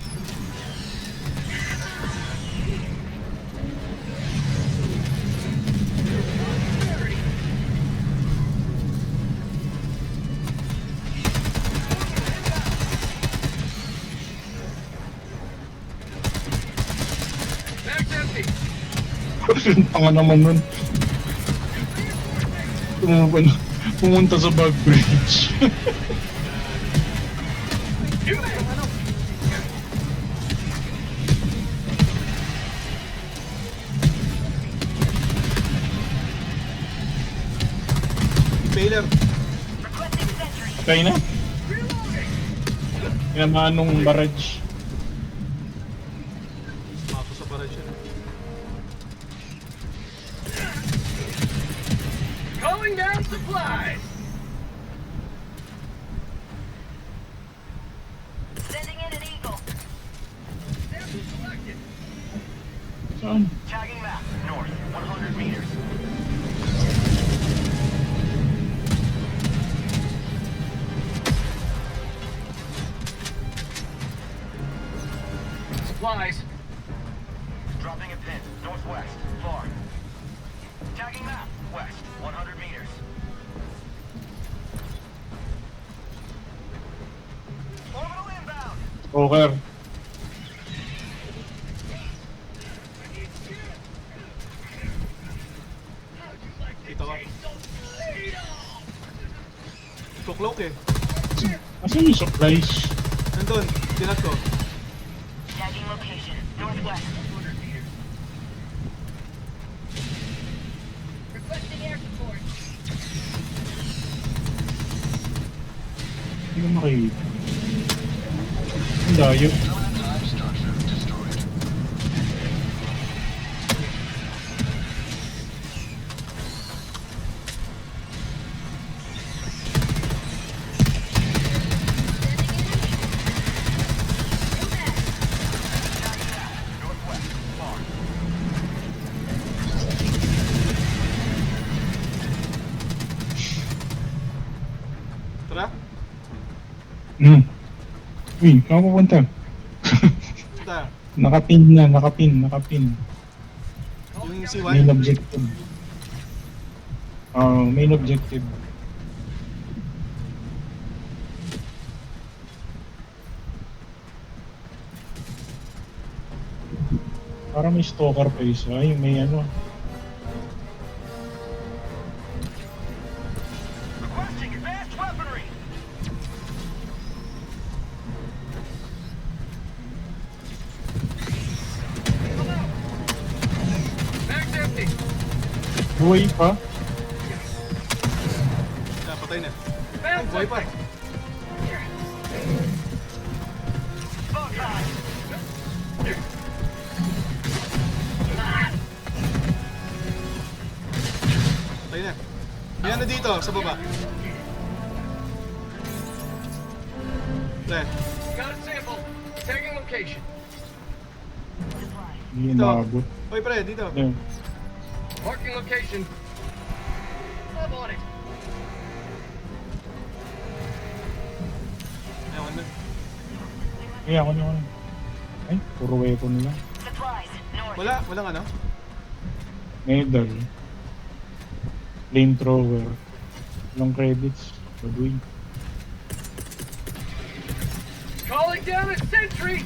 Bag's empty. Ang tanga naman nun. Pumunta sa bug bridge. Impaler. Requesting sentry. Patay na. Tinamaan nung barrage. Mako sa barrage yan. Calling down supplies. Sending in an eagle. Sample selected. Saan? Tagging map. North, 100 meters. Supplies. Dropping a pin. Northwest. Far. Tagging map. West, 100 meters. Orbital inbound. Poker. Kita ka. Tuklok eh. Asan yung supplies? Nandun. Tinat ko. Tagging location. Northwest. Requesting air support. Hindi ko makikita. Ang layo. Dive structure destroyed. Tara. Uy, saan ko pupunta? Punta. Nakapin na, nakapin. Yung Main C1. objective. Main objective. Parang may stalker pa isa. Ay, may ano. Requesting advanced weaponry. Bag's empty. Buhay pa. Ah, patay na. Ay, Found buhay pa. Bug high. Patay na. Yan na dito, sa baba. Pre. Got a sample. Tagging location. Hindi Ito. maabot. Oy, pre, dito. Ayun. Marking location. I'm on it. Ewan na. Ay, ako na. Ay, puro weapon lang. Supplies. North. Walang ano? Medal. Flamethrower. Long credits. Baduy. Calling down a sentry.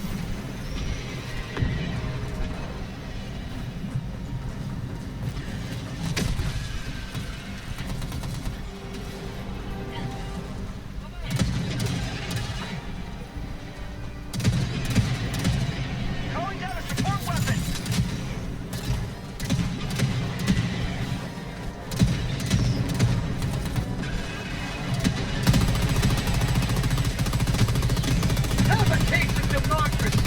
Calling down a support weapon. Have a case of democracy.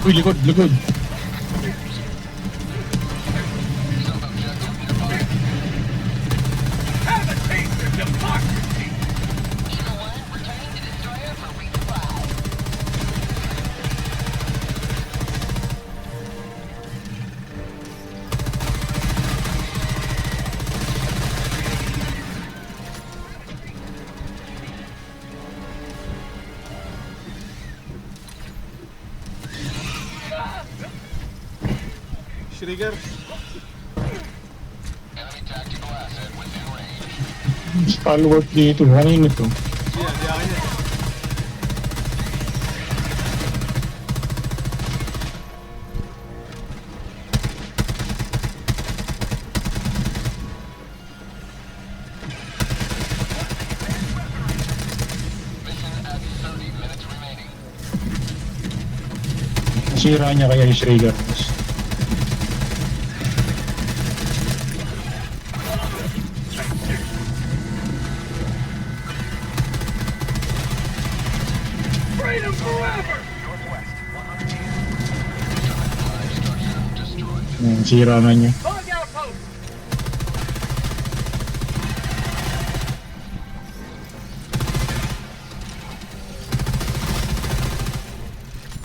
Uy, likod, likod. Sub-objective nearby. Have a taste of democracy! Eagle 1, returning to destroyer for resupply. Shrigger. Enemy tactical asset within range. Stalwart dito. Ano yun ito? Yan, di akin yan. Mission at 30 minutes remaining. Nasira niya kaya yung Schrager. Freedom forever! Live structure destroyed. Nasira na niya. Bug outpost!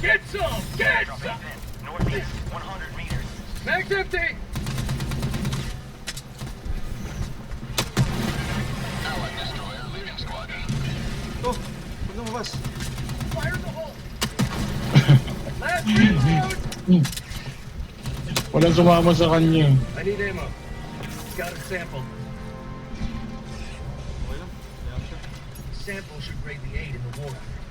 Get some! Get some! Northeast, 100 meters. Mag's empty! Allied destroyer leaving squadron. Oh, huwag lumabas. Fire in the hole! Last reload! Walang sumama sa kanya. I need ammo. Got a sample. Okay lang. Kaya siya. Sample should greatly aid in the war effort.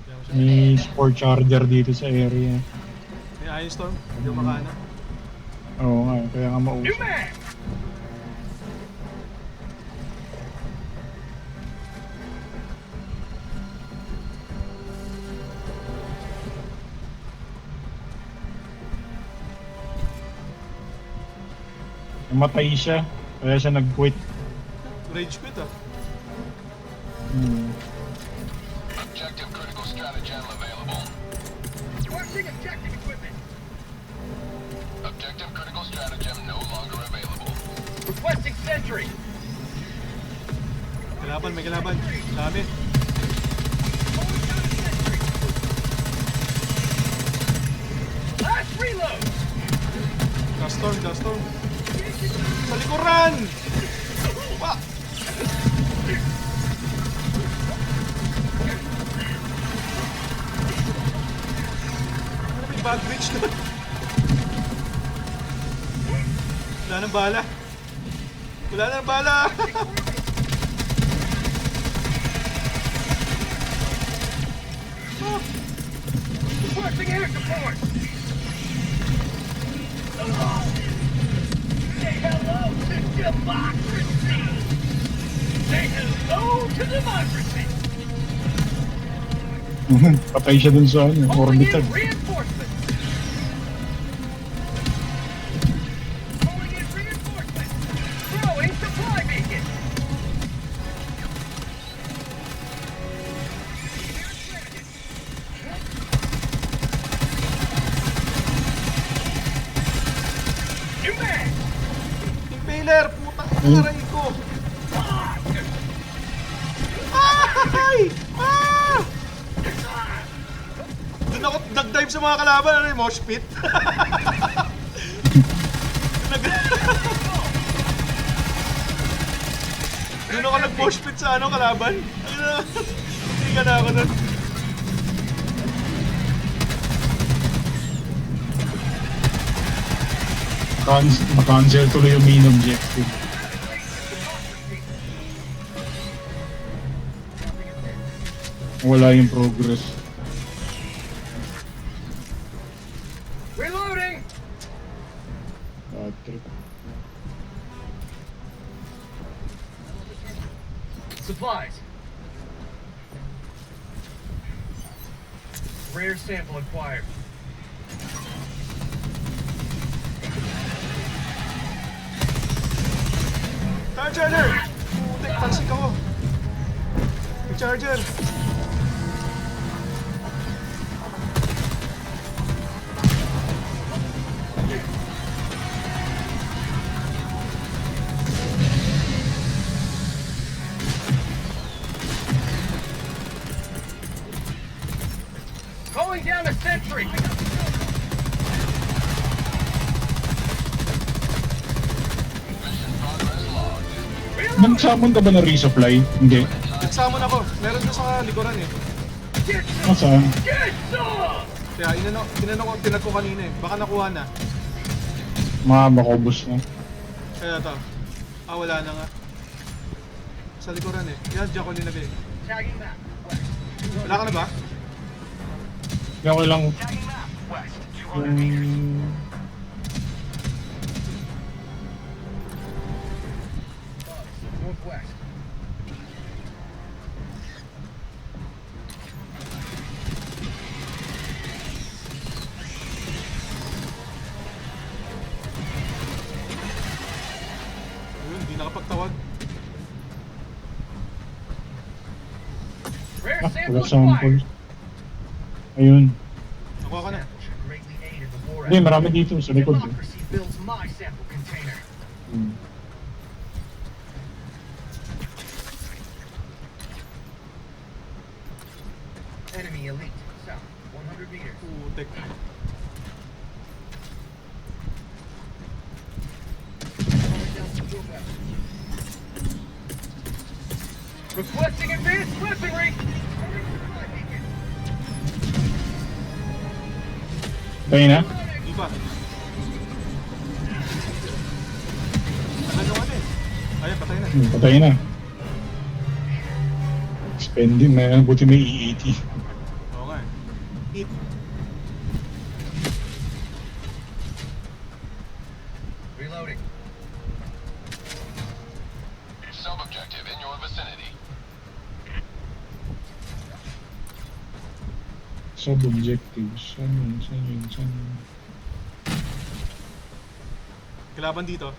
Kaya siya. May sport charger dito sa area. May Iron Storm. Hindi ko makana. Oo nga, kaya nga New mausap. mag! Namatay siya, kaya siya nag-quit. Rage quit ah. Objective critical stratagem available. Requesting objective equipment. Objective critical stratagem no longer available. Requesting sentry. Kalaban, may kalaban. Dami. Calling down a sentry. Last reload. Dust Storm, Dust Storm. Sa likuran! Pa! Ano may bag bridge doon? Wala nang bala. Wala nang bala! Requesting air support. Say hello to democracy. Say hello to democracy. Patay siya dun sa ano, Calling orbital. in reinforcements. Calling in reinforcements. Throwing supply beacon. New mag. Impaler! Putang aray ko! Ay! Ah! Doon ako nag-dive sa mga kalaban. Ano yung mosh pit? Doon ako nag-mosh pit sa ano kalaban. Hindi ka na ako doon. Makancel tuloy yung main objective. Wala yung progress. Reloading. Bad trip. Supplies. Rare sample acquired. Charger! Putik, talsik ako. May charger. Calling down a sentry! Mission progress logged. Nag-summon ka ba na resupply? Hindi. Nagsamon ako. Meron doon sa likuran eh. Nasaan? Get some! Kaya inano ko, tinag ko kanina eh. Baka nakuha na. Makakubos na. Kaya to. Wala na nga. Sa likuran eh. Yan, dyan ko nilagay. Tagging map. Wala ka na ba? Kaya ko lang Tagging map. West. 200 yung... meters. Northwest. Ayun, hindi nakapagtawag. Rare Ah, sample wala sample. acquired. Ayun. Nakuha ka na. Should greatly aid in the war Hindi, effort. marami dito sa likod. Eh. Democracy builds my sample container. Hmm. Enemy elite. South. 100 meters. Putek. Calling down to your west. Requesting advanced weaponry! Tayo na? Di ba? Ano ano eh? Ayun, patay na. Patay na. Spending na, buti may E80. Oo nga eh. Eat. Reloading. Sub-objective in your vicinity. Sub-objectives. Saan yun? Kalaban dito.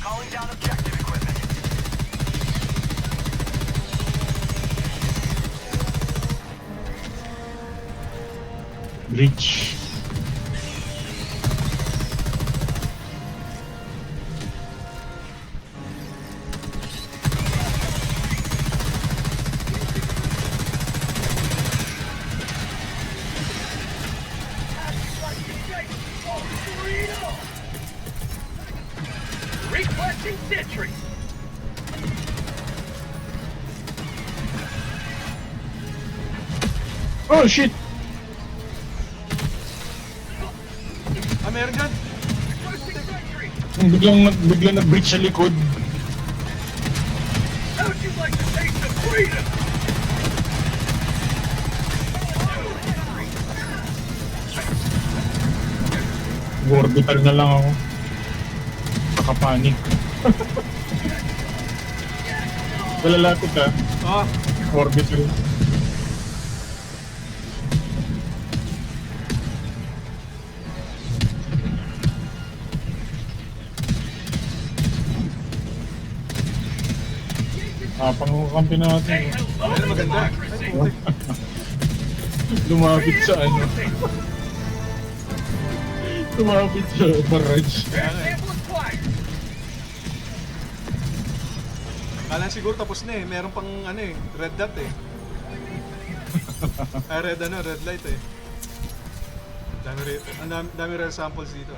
Calling down objective equipment. Breach. Requesting sentry! Oh shit! Meron dyan. Requesting sentry! Biglang nag-breach sa likod. How'd you like to taste of freedom? Orbital na lang ako. Nakapanik. Malalapit ka. Ah, Orbital. Pangukampi natin. ayun maganda. Ay, putek. Lumapit sa ano. Lumapit sa barrage. Rare sample acquired! Kala siguro tapos na eh. Meron pang ano eh, red dot eh. Ay, red light eh. Dami rare samples dito.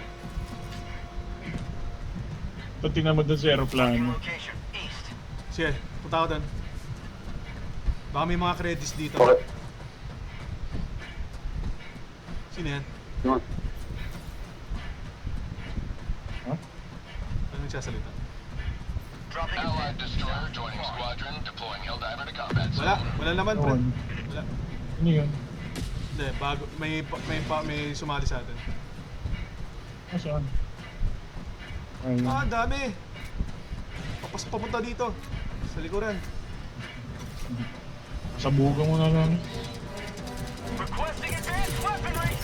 Ito tingnan mo doon sa aeroplano. Location east. Sige, punta ako doon. Baka may mga credits dito. Sino yan? Ha? Ano nagsasalita? Dropping a Allied destroyer joining squadron, deploying Helldiver to combat Wala, zone. wala naman pre. Ewan. Wala. Ano yun? Hindi, bago, may sumali sa atin. Nasaan? Ayun. Ah, dami! Papunta dito. Sa likuran. Sabugan mo na lang. requesting advanced weaponry.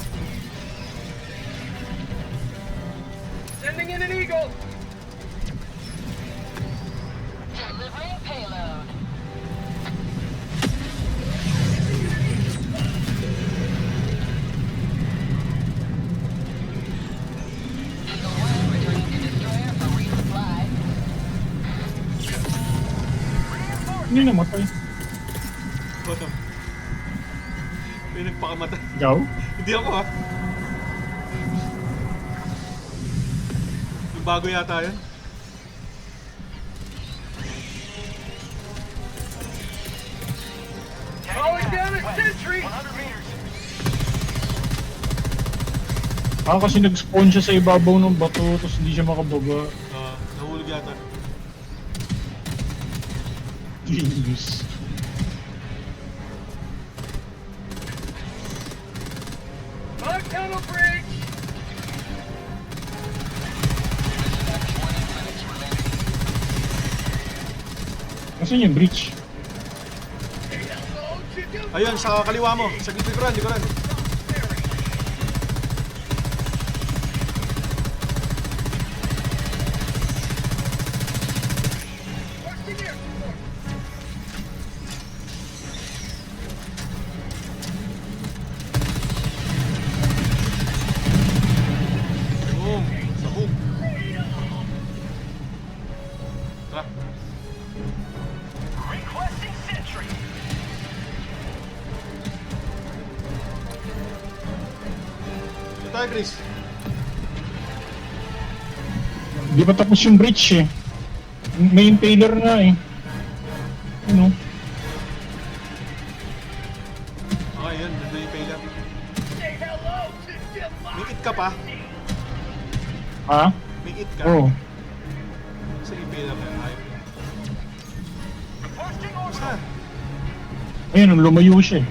Sending in an eagle! Delivering payload. Eagle 1 returning to destroyer for resupply. Hindi namatay. Bottom. May nagpakamatay. Ikaw? Hindi ako ha. Yung bago yata yan. Calling down a sentry! 100 meters. Kasi nag-spawn siya sa ibabaw ng bato, tapos hindi siya makababa. Nahulog yata. Genius. On tunnel bridge! Nasaan yung breach? Ayun, sa kaliwa mo. Sa likuran, likuran. Boom! Sabog! Tara. Requesting sentry! Dito tayo, Chris. Di pa tapos yung breach eh. May impaler na eh. Ano? Yun. Nandun yung payload. Say hello to May it ka pa? Ha? May it ka? Oo. Sa yung payload na ayun. Requesting order! Saan? Ayun, lumayo siya eh.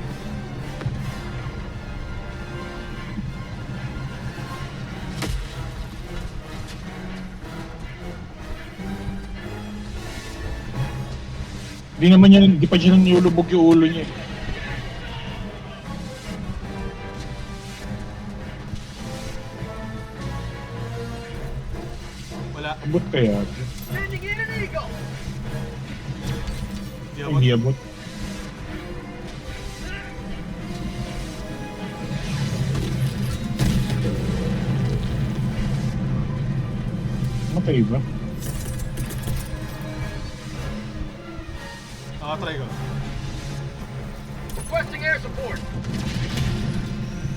Di pa siya nilulubog yung ulo niya eh. Wala. Abot kaya? Sending in an eagle! Di Ay, ako. hindi abot. Matay ba? Try ko. Requesting air support!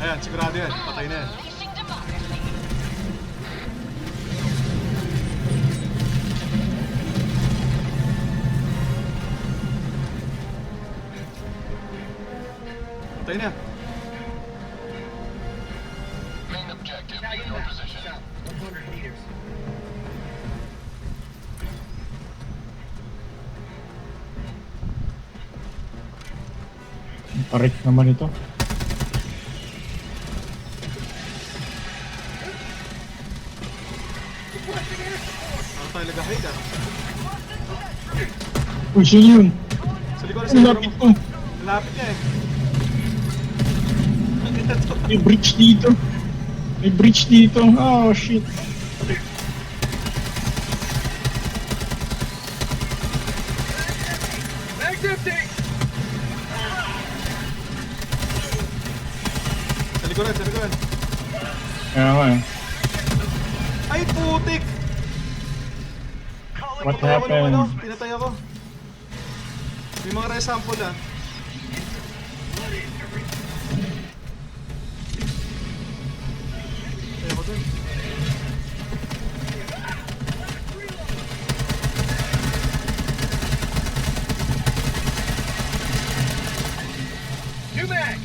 Ayan, sigurado yan. Patay na yan. Unleashing democracy. Patay na. Main objective in your position. 100 meters. Parik naman ito. Ano tayo nag-hide ah? Uy, sino yun? Sa likod, sa Ang likod lapit mo. ko. Malapit niya eh. Ang ganda to. May breach dito. May breach dito. Oh, shit. Mag's empty! Sa likuran, sa likuran. Kaya nga eh. Ay, putik! What Pinatay ako nung ano, happened? pinatay ako. May mga resample ah. Patay ako dun. Two mag!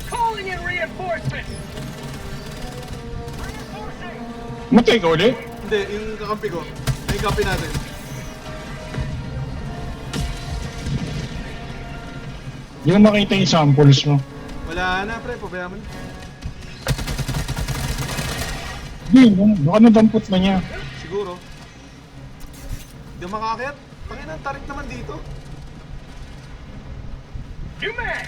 Calling in reinforcements! Reinforcing! Matay ka ulit? Hindi, yung kakampi ko. Ay, yung kampi natin. Hindi ko makita yung samples mo. Wala na, pre. Pabayaan mo na. Hindi, baka nadampot na niya. Siguro. Hindi makakakit. Pangina, tarik naman dito. Two mag!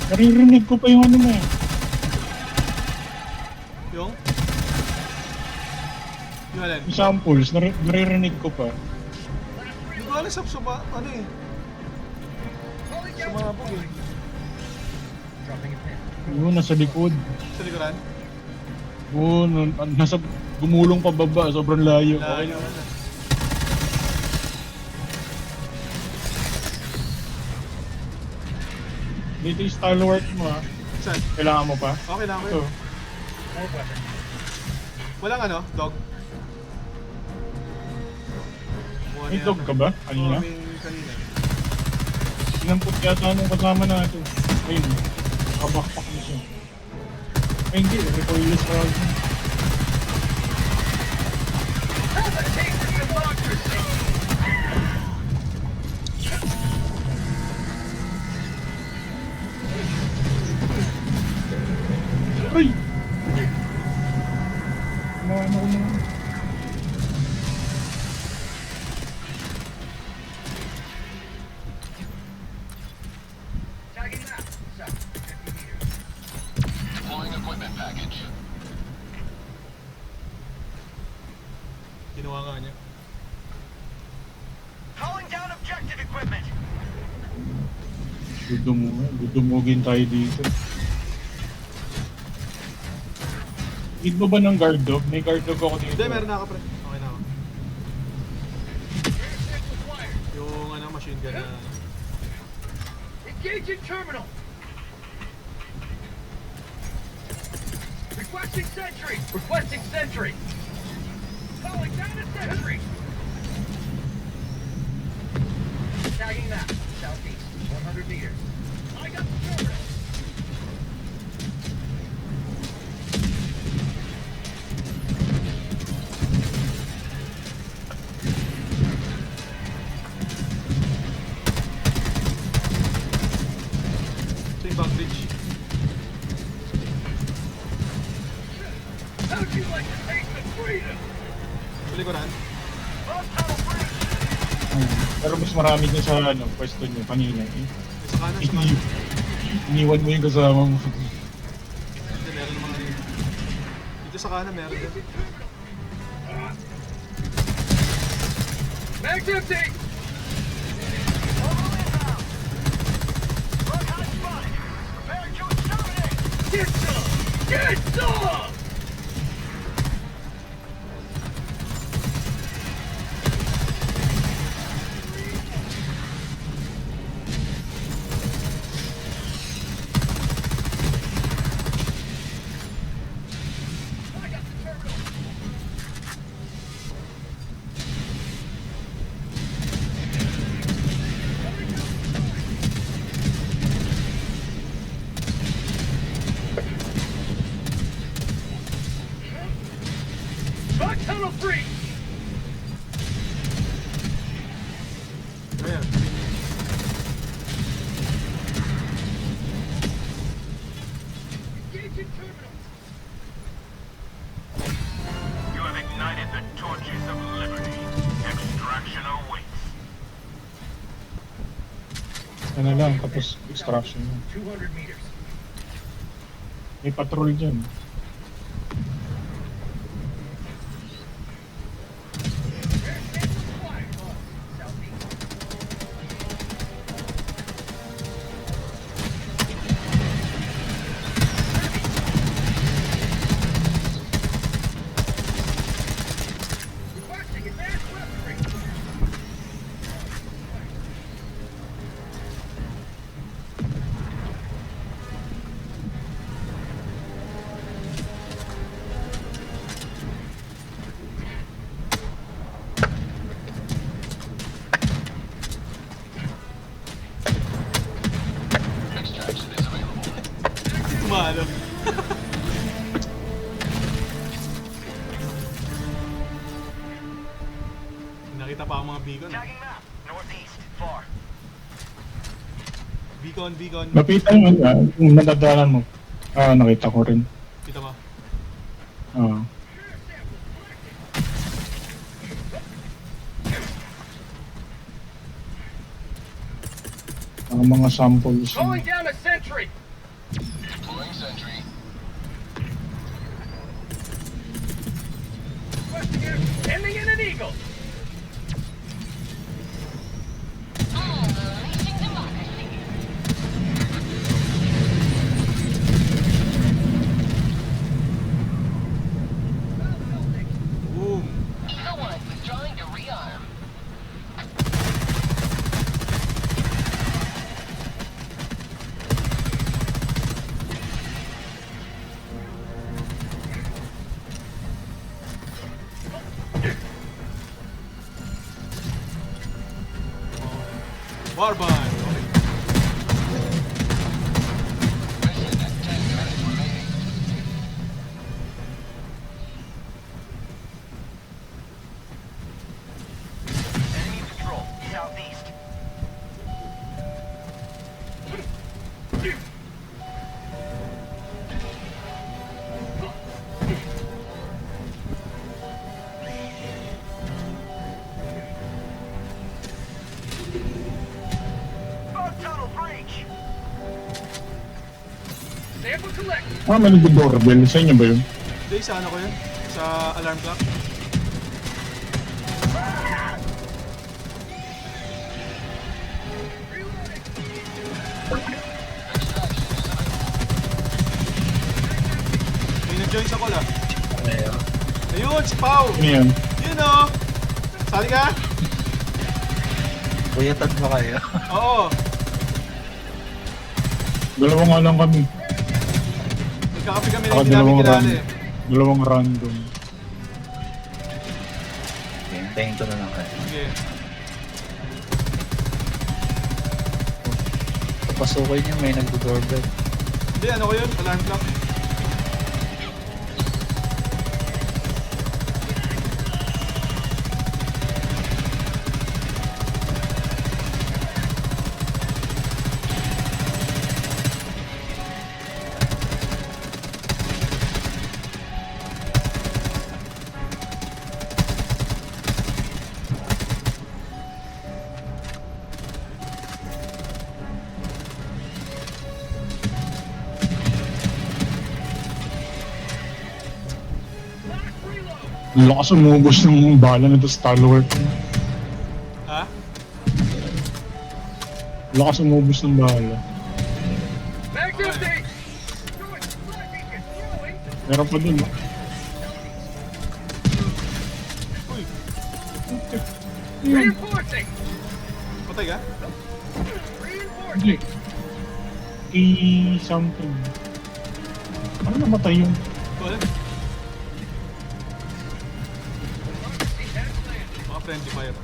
Naririnig ko pa yung ano mo eh. Yung? Yung alin? Yung samples, naririnig ko pa. Hindi ko alam sa ano eh. Sumabog eh. Yun, nasa likod. Sa likuran? Oo, nasa gumulong pa baba, sobrang layo. Okay Layo lang. na. Dito yung stalwart mo ha. Saan? Kailangan mo pa. Okay lang Ito. yun. Walang ano? Dog? Kumuha May na dog yata. ka ba? Oo, Kanina? may kanina. Sinampot yata nung kasama natin. Ayun. Kabakpak na siya. Ay hindi, recoilless pa ako. Have a taste of democracy! Ay! Ano ko naman? Tagging map. South, 50 meters. Deploying equipment package. Ginawa nga niya. Calling down objective equipment. Dudumugin tayo dito. Need mo ba ng guard dog? May guard dog ako dito. Hindi, meron na ako pre. Okay na ako. Airship required. Yung ano, machine gun na... Engaging terminal. Requesting sentry. Requesting sentry. Calling down a sentry. Tagging map. Southeast. 100 meters. I got the terminal. Ito yung back bridge. How'd you like to taste the freedom? Sa likuran. Both tunnel free. Pero mas marami din sa ano, pwesto niyo kanina. Yung sa kanan, sa kanan. Iniwan mo yung kasama mo. Hindi, meron naman ano yun. Dito sa kanan, meron din. Mag's empty. Get some! Get some! I got the terminal. Back tunnel free! Ayan. Engaging terminal. You have ignited the torches of liberty. Extraction awaits. Ano lang, tapos extraction mo. 200 meters. May patrol dyan. Airship required. Southeast. Requesting advanced weaponry. Extraction is available. Tumalo. Nakita pa ang mga beacon. Tagging map. Northeast. Far. Beacon, beacon. Napita yung ano, yung nadadaanan mo. Ah, nakita ko rin. Kita mo. Ah. Ang mga samples. Calling down a sentry. Deploying sentry. Requesting Sending in an eagle. Unleashing democracy. Boom. Eagle 1 withdrawing to rearm. Barbine. Okay. Mission at 10 minutes remaining. Enemy patrol, southeast. Bug tunnel breach. Sample collected. May nag-doorbell. Sa inyo ba yun? Hindi, sa ano ko yun? Sa alarm clock? May nag-join sa call ah. Ayun, si Pau! Ano yan? Yun oh! Sali ka? Kuyatan ba kayo? Oo. Dalawa nga lang kami. Nagkakapi kami Saka na hindi namin kilala eh. Dalawang random. Hintayin ko na lang kayo. Sige. Papasukin niyo, may nag-doorbell. Hindi, ano ko yun? Alarm clock. Lakas umubos ng bala nito sa Stalwart. Ha? Lakas umubos ng bala. Max update. Doing flag beacon. Throwing. Meron pa dun. Uy, Reinforcing. patay ka? Reinforcing. Hindi. Something. Ano namatay yung... Wala. Mga friendly fire.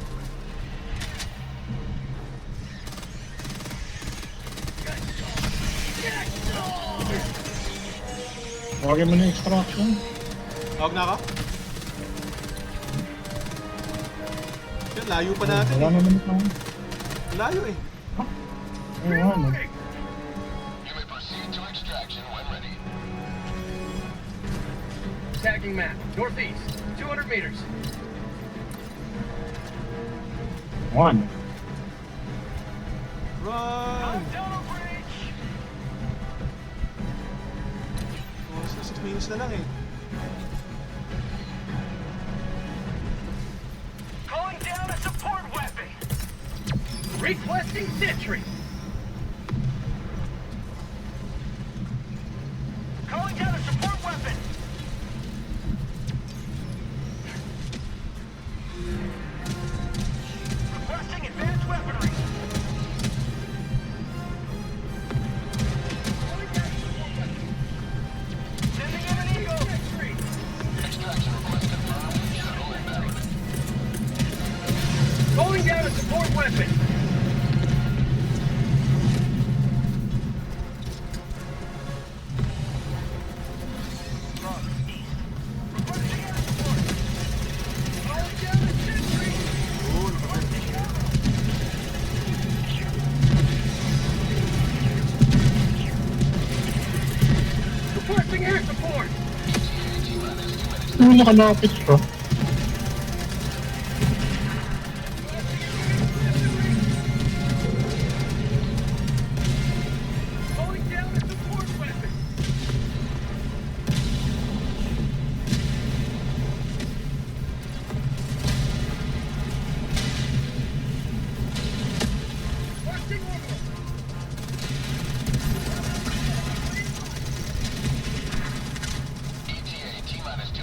Tawagin mo na yung extraction. Tawag na ako? Yan, layo pa natin Wala eh. naman ito. Layo eh. Ay, ano. You may proceed to extraction when ready. Tagging map. Northeast. 200 meters. One. Run! Tunnel breach. Oh, 6 minutes na lang eh. Calling down a support weapon. Requesting sentry. Calling down a support weapon. Requesting advanced weaponry. Sending in an eagle. Extraction request confirmed. Shuttle inbound. Calling down a support weapon. Requesting air support. Ano nakalapit ka? Calling down a support weapon.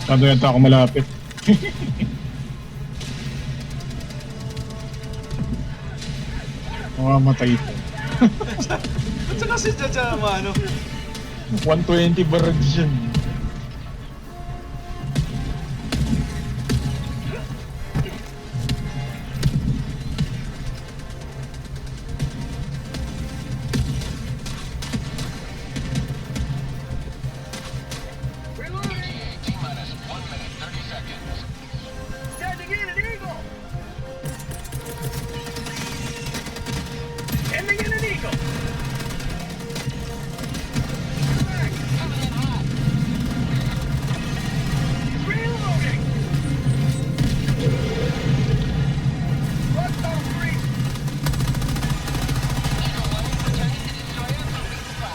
Masyado yata ako malapit. Mamamatay ito. At saka si Jaja, ano? 120 barrage yan. ETA T-minus 1 minute, 30 seconds. Standing in an eagle! Ending in an eagle! Reloading! Hostile breach! Eagle 1 returning to destroyer for resupply.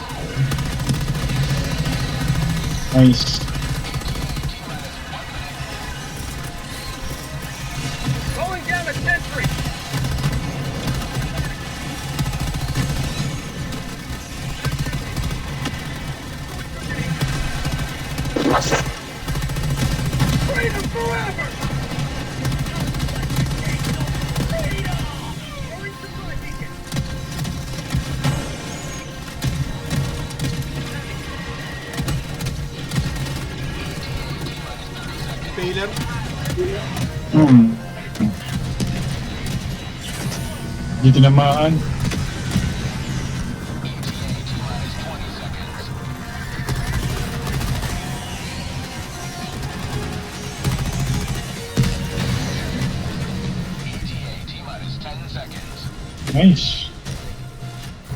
Nice. Rolling down a sentry! Freedom forever! Freedom! Rolling supply beacon. Taylor. Hmm. Hindi tinamaan. ETA T-minus 10 seconds. Nice.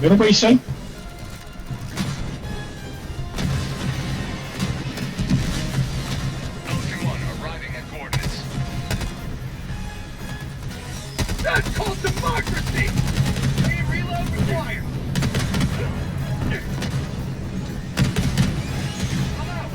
Meron pa isa? Pelican 1 arriving at coordinates. That's called democracy! Reload required! I'm out!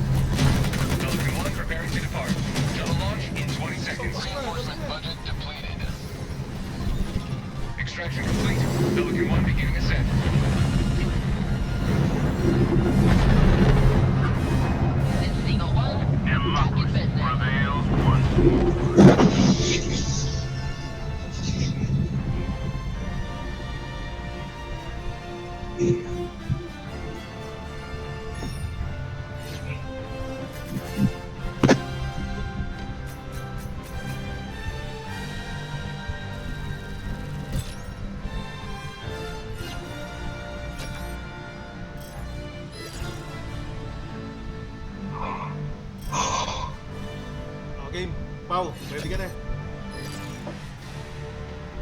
Pelican 1 preparing to depart. Double launch in 20 seconds. Reinforcement budget depleted. Extraction complete. Pelican 1 beginning ascent. This is Eagle 1. Back in Democracy business. prevails once more. Oh, game. Pau, ready ka na.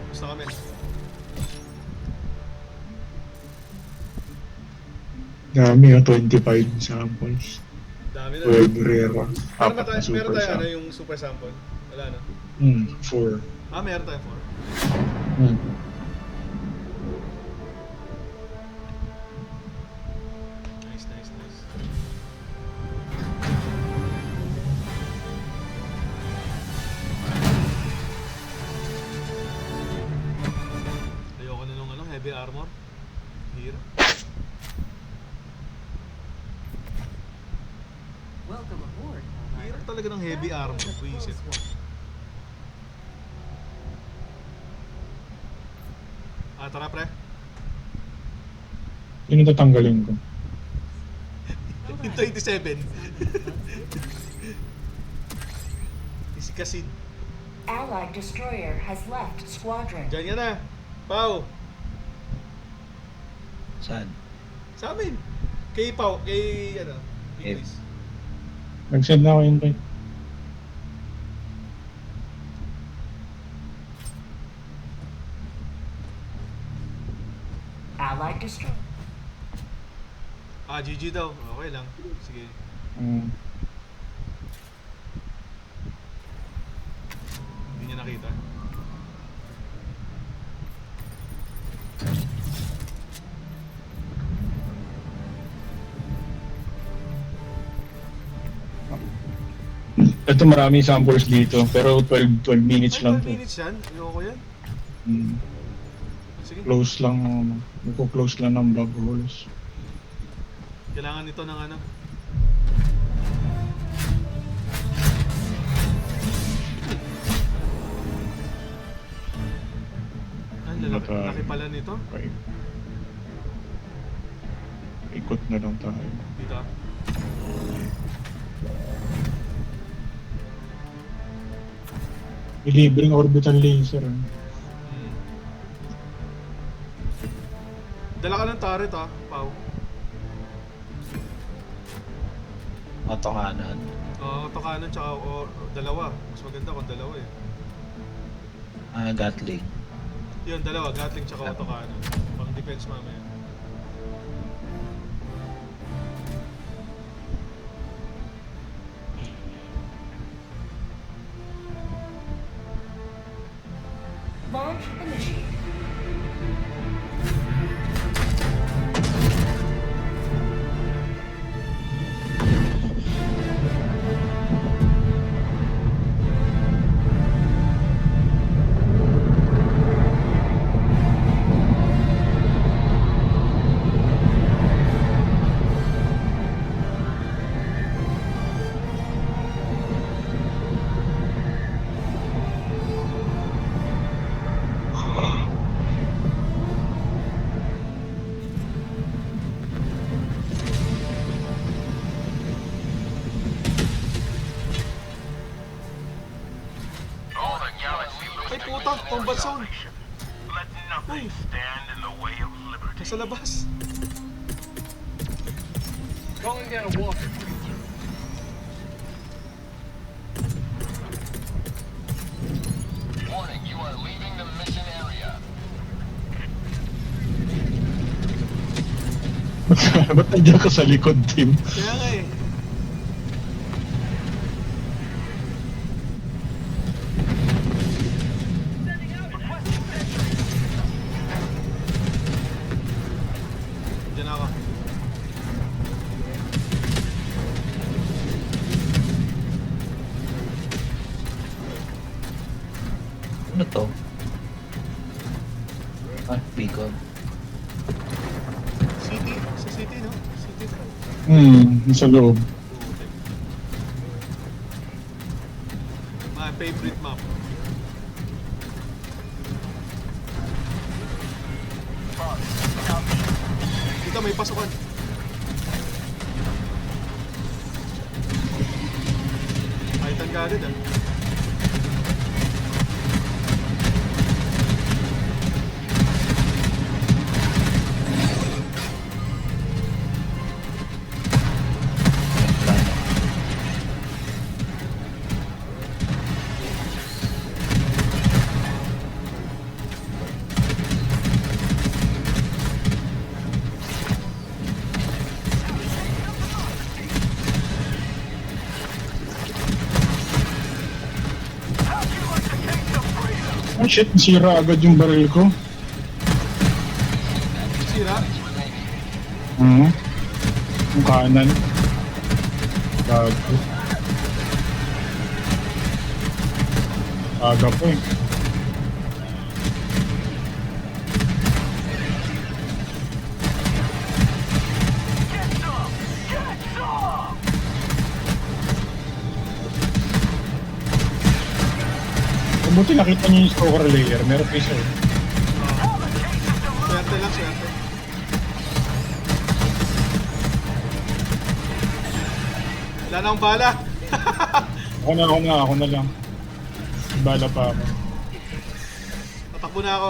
Gusto kami. Dami oh, 25 samples. Dami na. Well, Guerrero. Meron Apat ba na tayo, meron super tayo ano, sample. yung super sample? Wala na. 4. Ah, meron tayo 4. Nice, nice, nice. Ayoko na nung ano, heavy armor. Hirap. Welcome aboard. Hirap talaga ng heavy armor. Buisit. Ah, tara pre. Yun yung tatanggalin ko. Yung 27. Easy kasi. Allied destroyer has left squadron. Diyan ka na. Pau. Saan? Sa amin. Kay Pau. Kay ano. Kay Eh. Chris. Nag-send na ako invite. Allied destroyer. Ah, GG daw. Okay lang. Sige. Hindi niya nakita. Ito maraming samples dito, pero 12 minutes Ay, lang 12 to. minutes yan? Ayoko yan. Hmm. Sige. Close lang, close lang ng bug holes. Kailangan ito ng ano. Ang lalaki, Mata- laki pala nito. Okay. Ikot na lang tayo. Dito. May libreng orbital laser. Hmm. Dala ka ng turret Pao. Autokanan. Ito kanan tsaka dalawa. Mas maganda kung dalawa eh. Gatling. Yun, dalawa. Gatling tsaka auto kanan. Pang defense mamaya. Launch initiated. All the galaxy lose Ay puta, combat zone. Let nothing stand in the way of liberty. Nasa labas. Calling down a walker. Warning, you are leaving the mission area. Ba't nandiyan ka sa likod, Tim? Kaya nga eh. Diyan ako. Ano to? Beacon. City? Sa city, no? City. Sa loob. My favorite map. Dito may pasukan. Titan ka agad Oh shit, nasira agad yung baril ko. Sira. Yung kanan. Bago. Aga po eh. Buti nakita niyo yung stalker layer, meron pa isa eh. Swerte lang, swerte. Wala na akong bala. Ako na lang. Bala pa ako. Tatakbo na ako.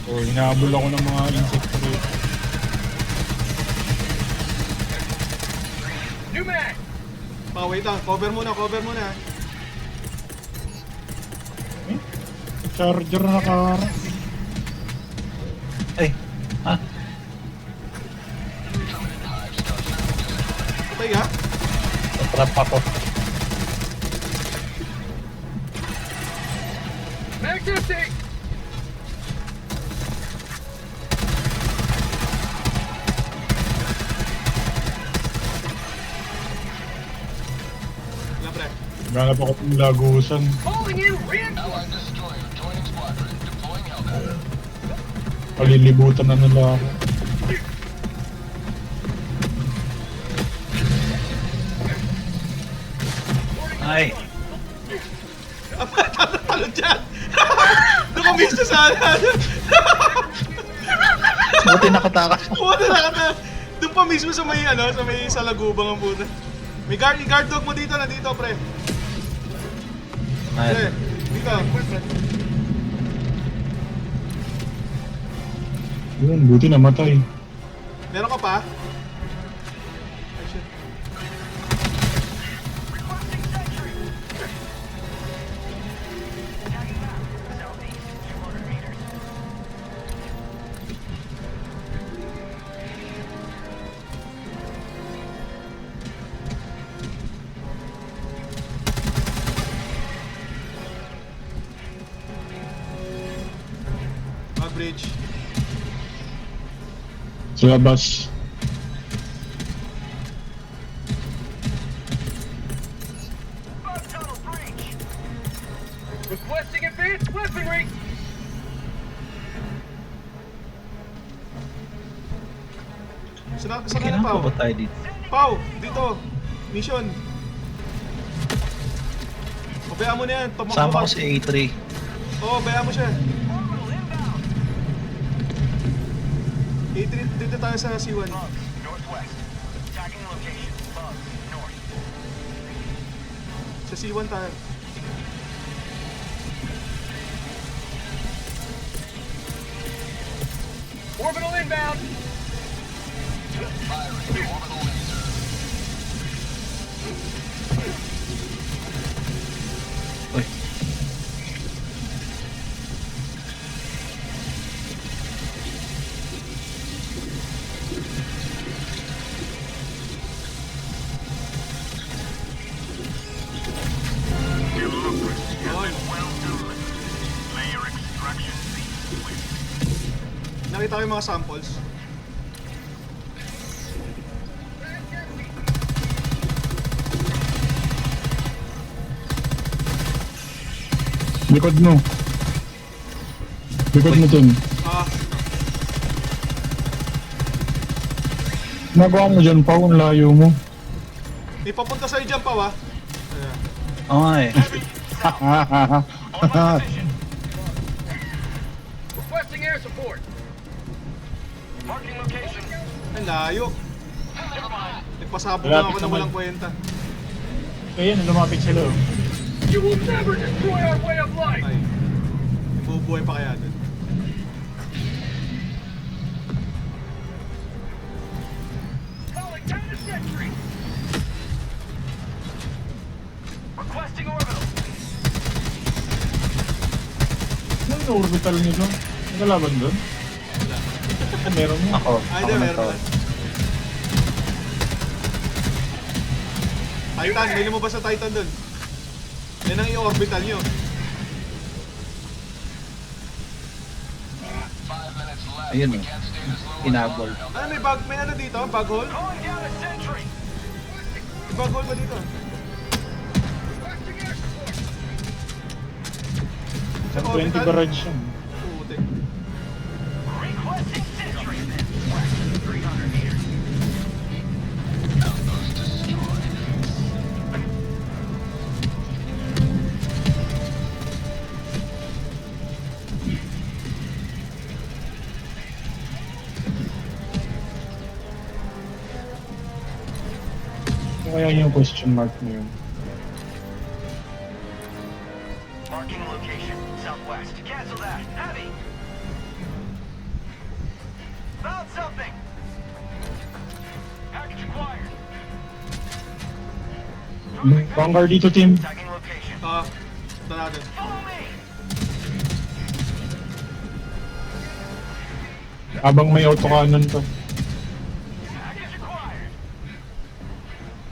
So, hinahabol ako ng mga insect rate. New mag! Wait lang. Cover muna, cover muna. Charger na nakaharap. Ay! Patay ka? Trap ako. Mag's empty! Na pre. Naghanap ako ng lagusan. Calling in reinforcements. Allied destroyer joining squadron. Deploying helicopter. Palilibutan na nila ako. Ay, Talo dyan! Doon ka mismo sa ano. buti nakatakas. Puta na ka. Doon pa mismo sa may ano, sa may salagubang ang puta. May guard dog mo dito, nandito pre. Pre, Ay, dito. Yun, buti namatay. Meron ka pa? Ay, shit. Bridge. Sa labas. Tunnel breach. Requesting advanced weaponry. Saan ka na, kailangan Pao? pa ba tayo dito? Pao, dito. Mission. O, bayaan mo na yan. Tumakbo Sama ka. ko si A3. Oo, bayaan mo siya. Dito tayo sa C1. Northwest. Tagging location. Bugs. North. Sa C1 tayo. Orbital inbound. Firing orbital laser. Uy, Democracy has Oy. been well done. Layer extraction sequence. Nakita ko yung mga samples. Likod mo. Likod mo dun. Ah, Nagawa mo dyan, Pao, ang layo mo. may papunta sa'yo dyan, Pao, ah. Ayan. oo nga eh. Requesting air support. Marking location. Ang layo. Nagpasabog Wala, lang ako na naman. walang kwenta. Kaya na lumapit sila. You will never destroy our way of life. Ay. Bubuhay pa kaya dun. Calling down the sentry. Requesting orbital. Ano yung orbital nito? Nagalaban doon? Meron mo. Ako, Ay, ako di, na meron to. na. Titan, may lumabas sa Titan dun. Yan ang i-orbital nyo. 5 minutes left. Ayun We oh. can't stay this low. Inabol. Ano, may ano dito? Bag hole? Calling down a sentry. May bag hole ba dito? Requesting air support. Sa 20 orbital? barrage yan. Puti. Requesting sentry. West 300 meters. Outpost destroyed. Kaya yung question mark mo yun. Marking location. Southwest. Cancel that. Heavy. Found something. Package acquired. Vanguard dito, team. Tagging location. Ah, ito natin. Follow me. Habang may autocannon to. Package acquired.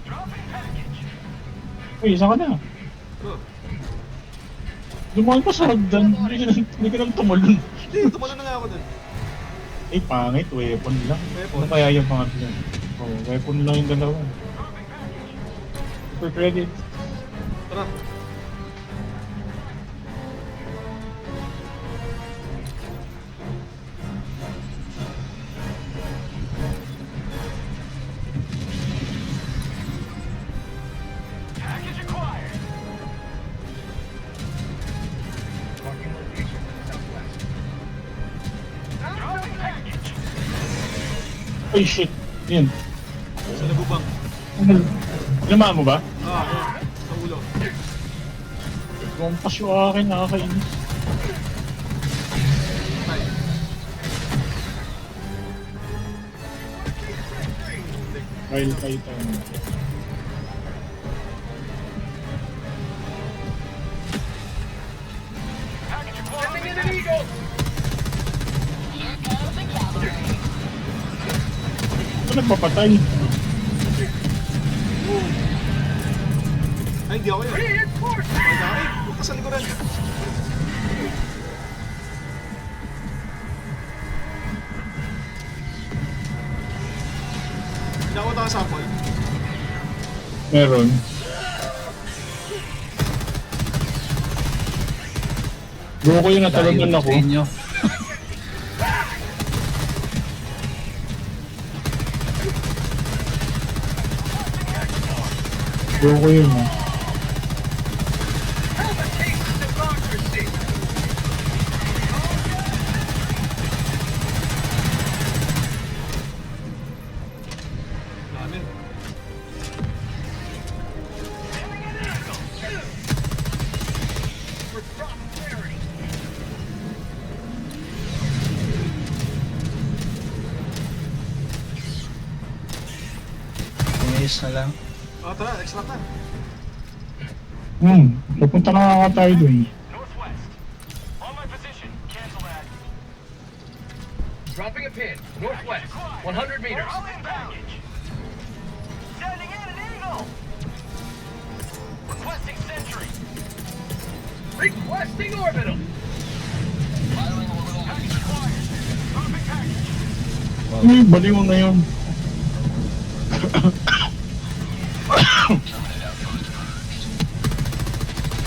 Dropping package. Uy, isa ka na. Oh. Dumaan pa sa hagdan. Hindi ka lang tumalun. Hindi, tumalo na nga ako dun. Eh, pangit. Weapon lang. Weapon? Ano kaya yung pangatlo? Oh, weapon lang yung dalawa. For credit. Tara. Package acquired. Marking location southwest. Dropping package. Ay, shit. Yan. Sa lagubang. Tinamaan mo ba? Ah, sa ulo. Kumpas yung akin, nakakainis. Tay. While Titan. Package acquired. Sending in an eagle! Here comes the cavalry. Ito nagpapatay. Ay, hindi ako yun. Reinforcement! Ay, dami. Huwag ka sa likuran. Hindi ako nakasample. Meron. Bro ko yung natalaman ako. Sa inyo. Bro ko yun. Have a taste of democracy! Dami. For prosperity! Umayos na lang. Oh, tara, extract na. Papunta na nga tayo dun. Northwest. On my position. Cancel that. Dropping a pin. Northwest. 100 meters. All in package. Sending in an eagle. Requesting sentry. Requesting orbital! Firing orbital. Package acquired. Dropping package. Uy, baliw na yun.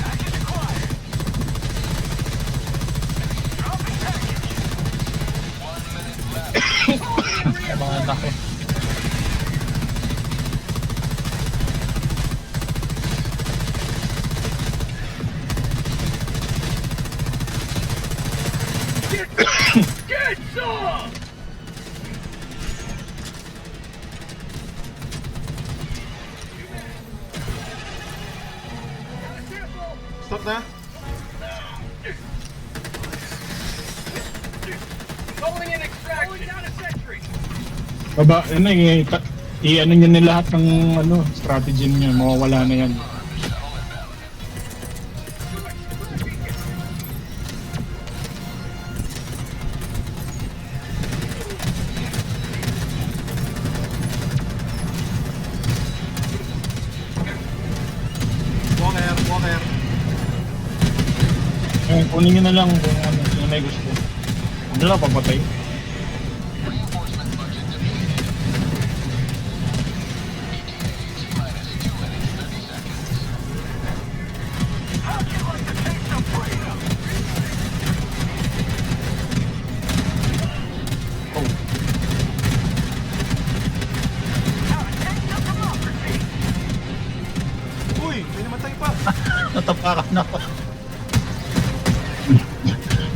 Package acquired. Dropping package. 1 minute left. Sa mga anak ko. Get some! Stop na. Calling in extraction! Calling down a sentry! Baba, ano i-ano nyo na lahat ng ano, strategy nyo, mawawala na yan. Walker, walker. Eh, kunin nyo na lang kung ano, yung may gusto. Ano lang, papatay. Reinforcement budget depleted. ETA T-minus 2 minutes 30 seconds. How'd you like to taste of freedom? Oh, Have a taste of democracy. Uy, may namatay pa. Natapakan ako.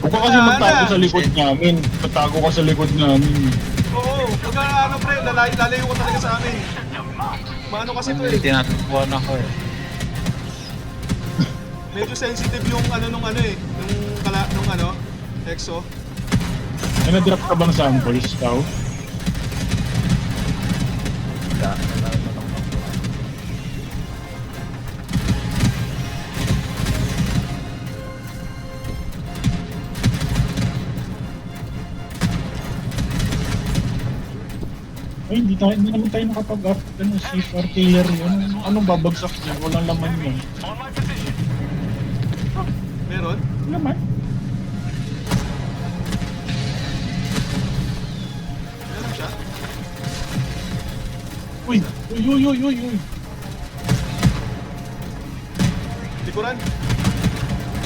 huwag ka kasi magtago sa likod namin. Magtago ka sa likod namin. Oo, pagka ano pre, lalayo ko talaga sa amin. Maano kasi to Hindi eh. tinatapuan ako eh. Medyo sensitive yung ano nung ano eh. Nung ano, EXO. May na-drop ka bang samples, tao? Ay, hindi naman tayo nakapag-up. Ano, safe artillery. Anong babagsak niya? Walang laman yun. On my position. Meron? Laman? Meron siya? Uy! Uy! Uy! Uy! Uy! Uy! Likuran.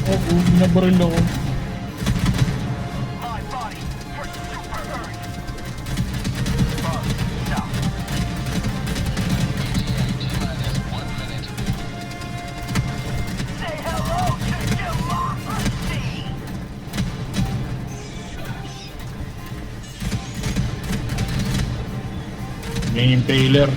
Oo, binabaril ako. My body for Super Earth. Bug down. Say hello to democracy. May impaler.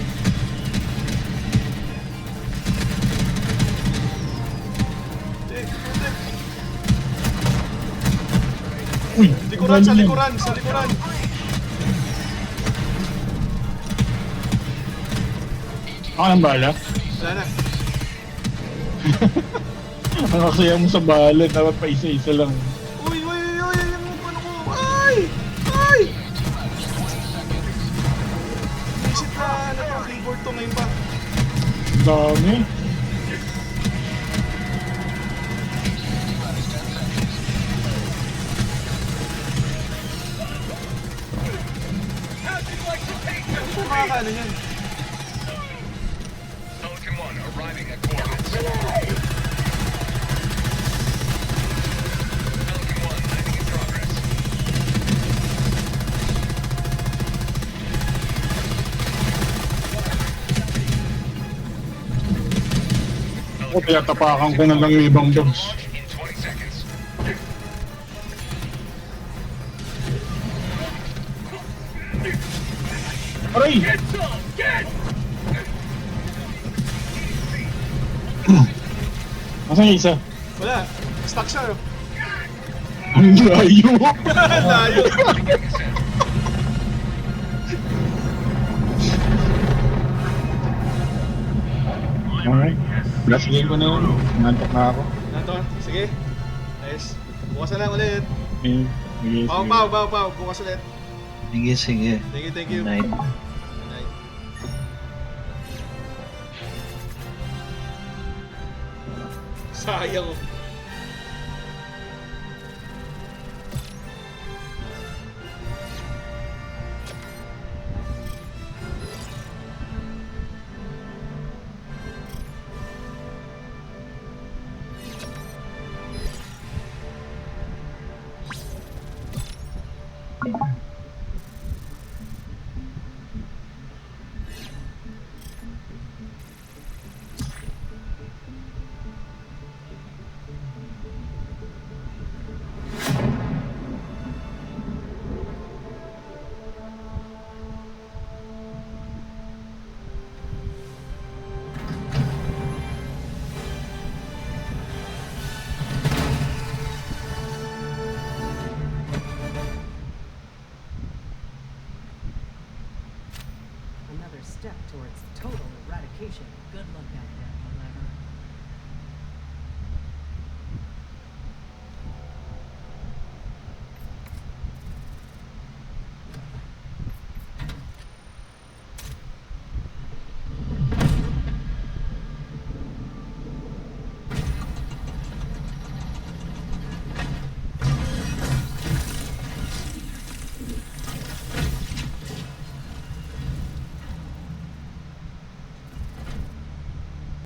Uy, Likuran, sa ang galing yan. likuran, sa likuran. Ako ng bala. Wala na. Ang kasaya mo sa bala, dapat pa isa-isa lang. Uy, uy, uy, uy, yung ano ko. Ay! Ay! Isip na, ano to, keyboard to ngayon pa. Dami. Ano ko makakaano yan? Pelican 1 arriving at coordinates. Pelican 1 landing in progress. Ako, tinatapakan ko na lang yung ibang dogs. Launch in 20 seconds. Aray! Asan yung isa? Wala. Stuck siya. oh. Ang layo! Layo. Alright. Last game ko na yun. Nantok na ako. Nanto, sige. Nice. Bukas na lang ulit. Okay. Sige, Pau, sige. pau, pau, pau. Bukas ulit. Sige, sige. Thank you, thank you. Night. Good night. Sayang.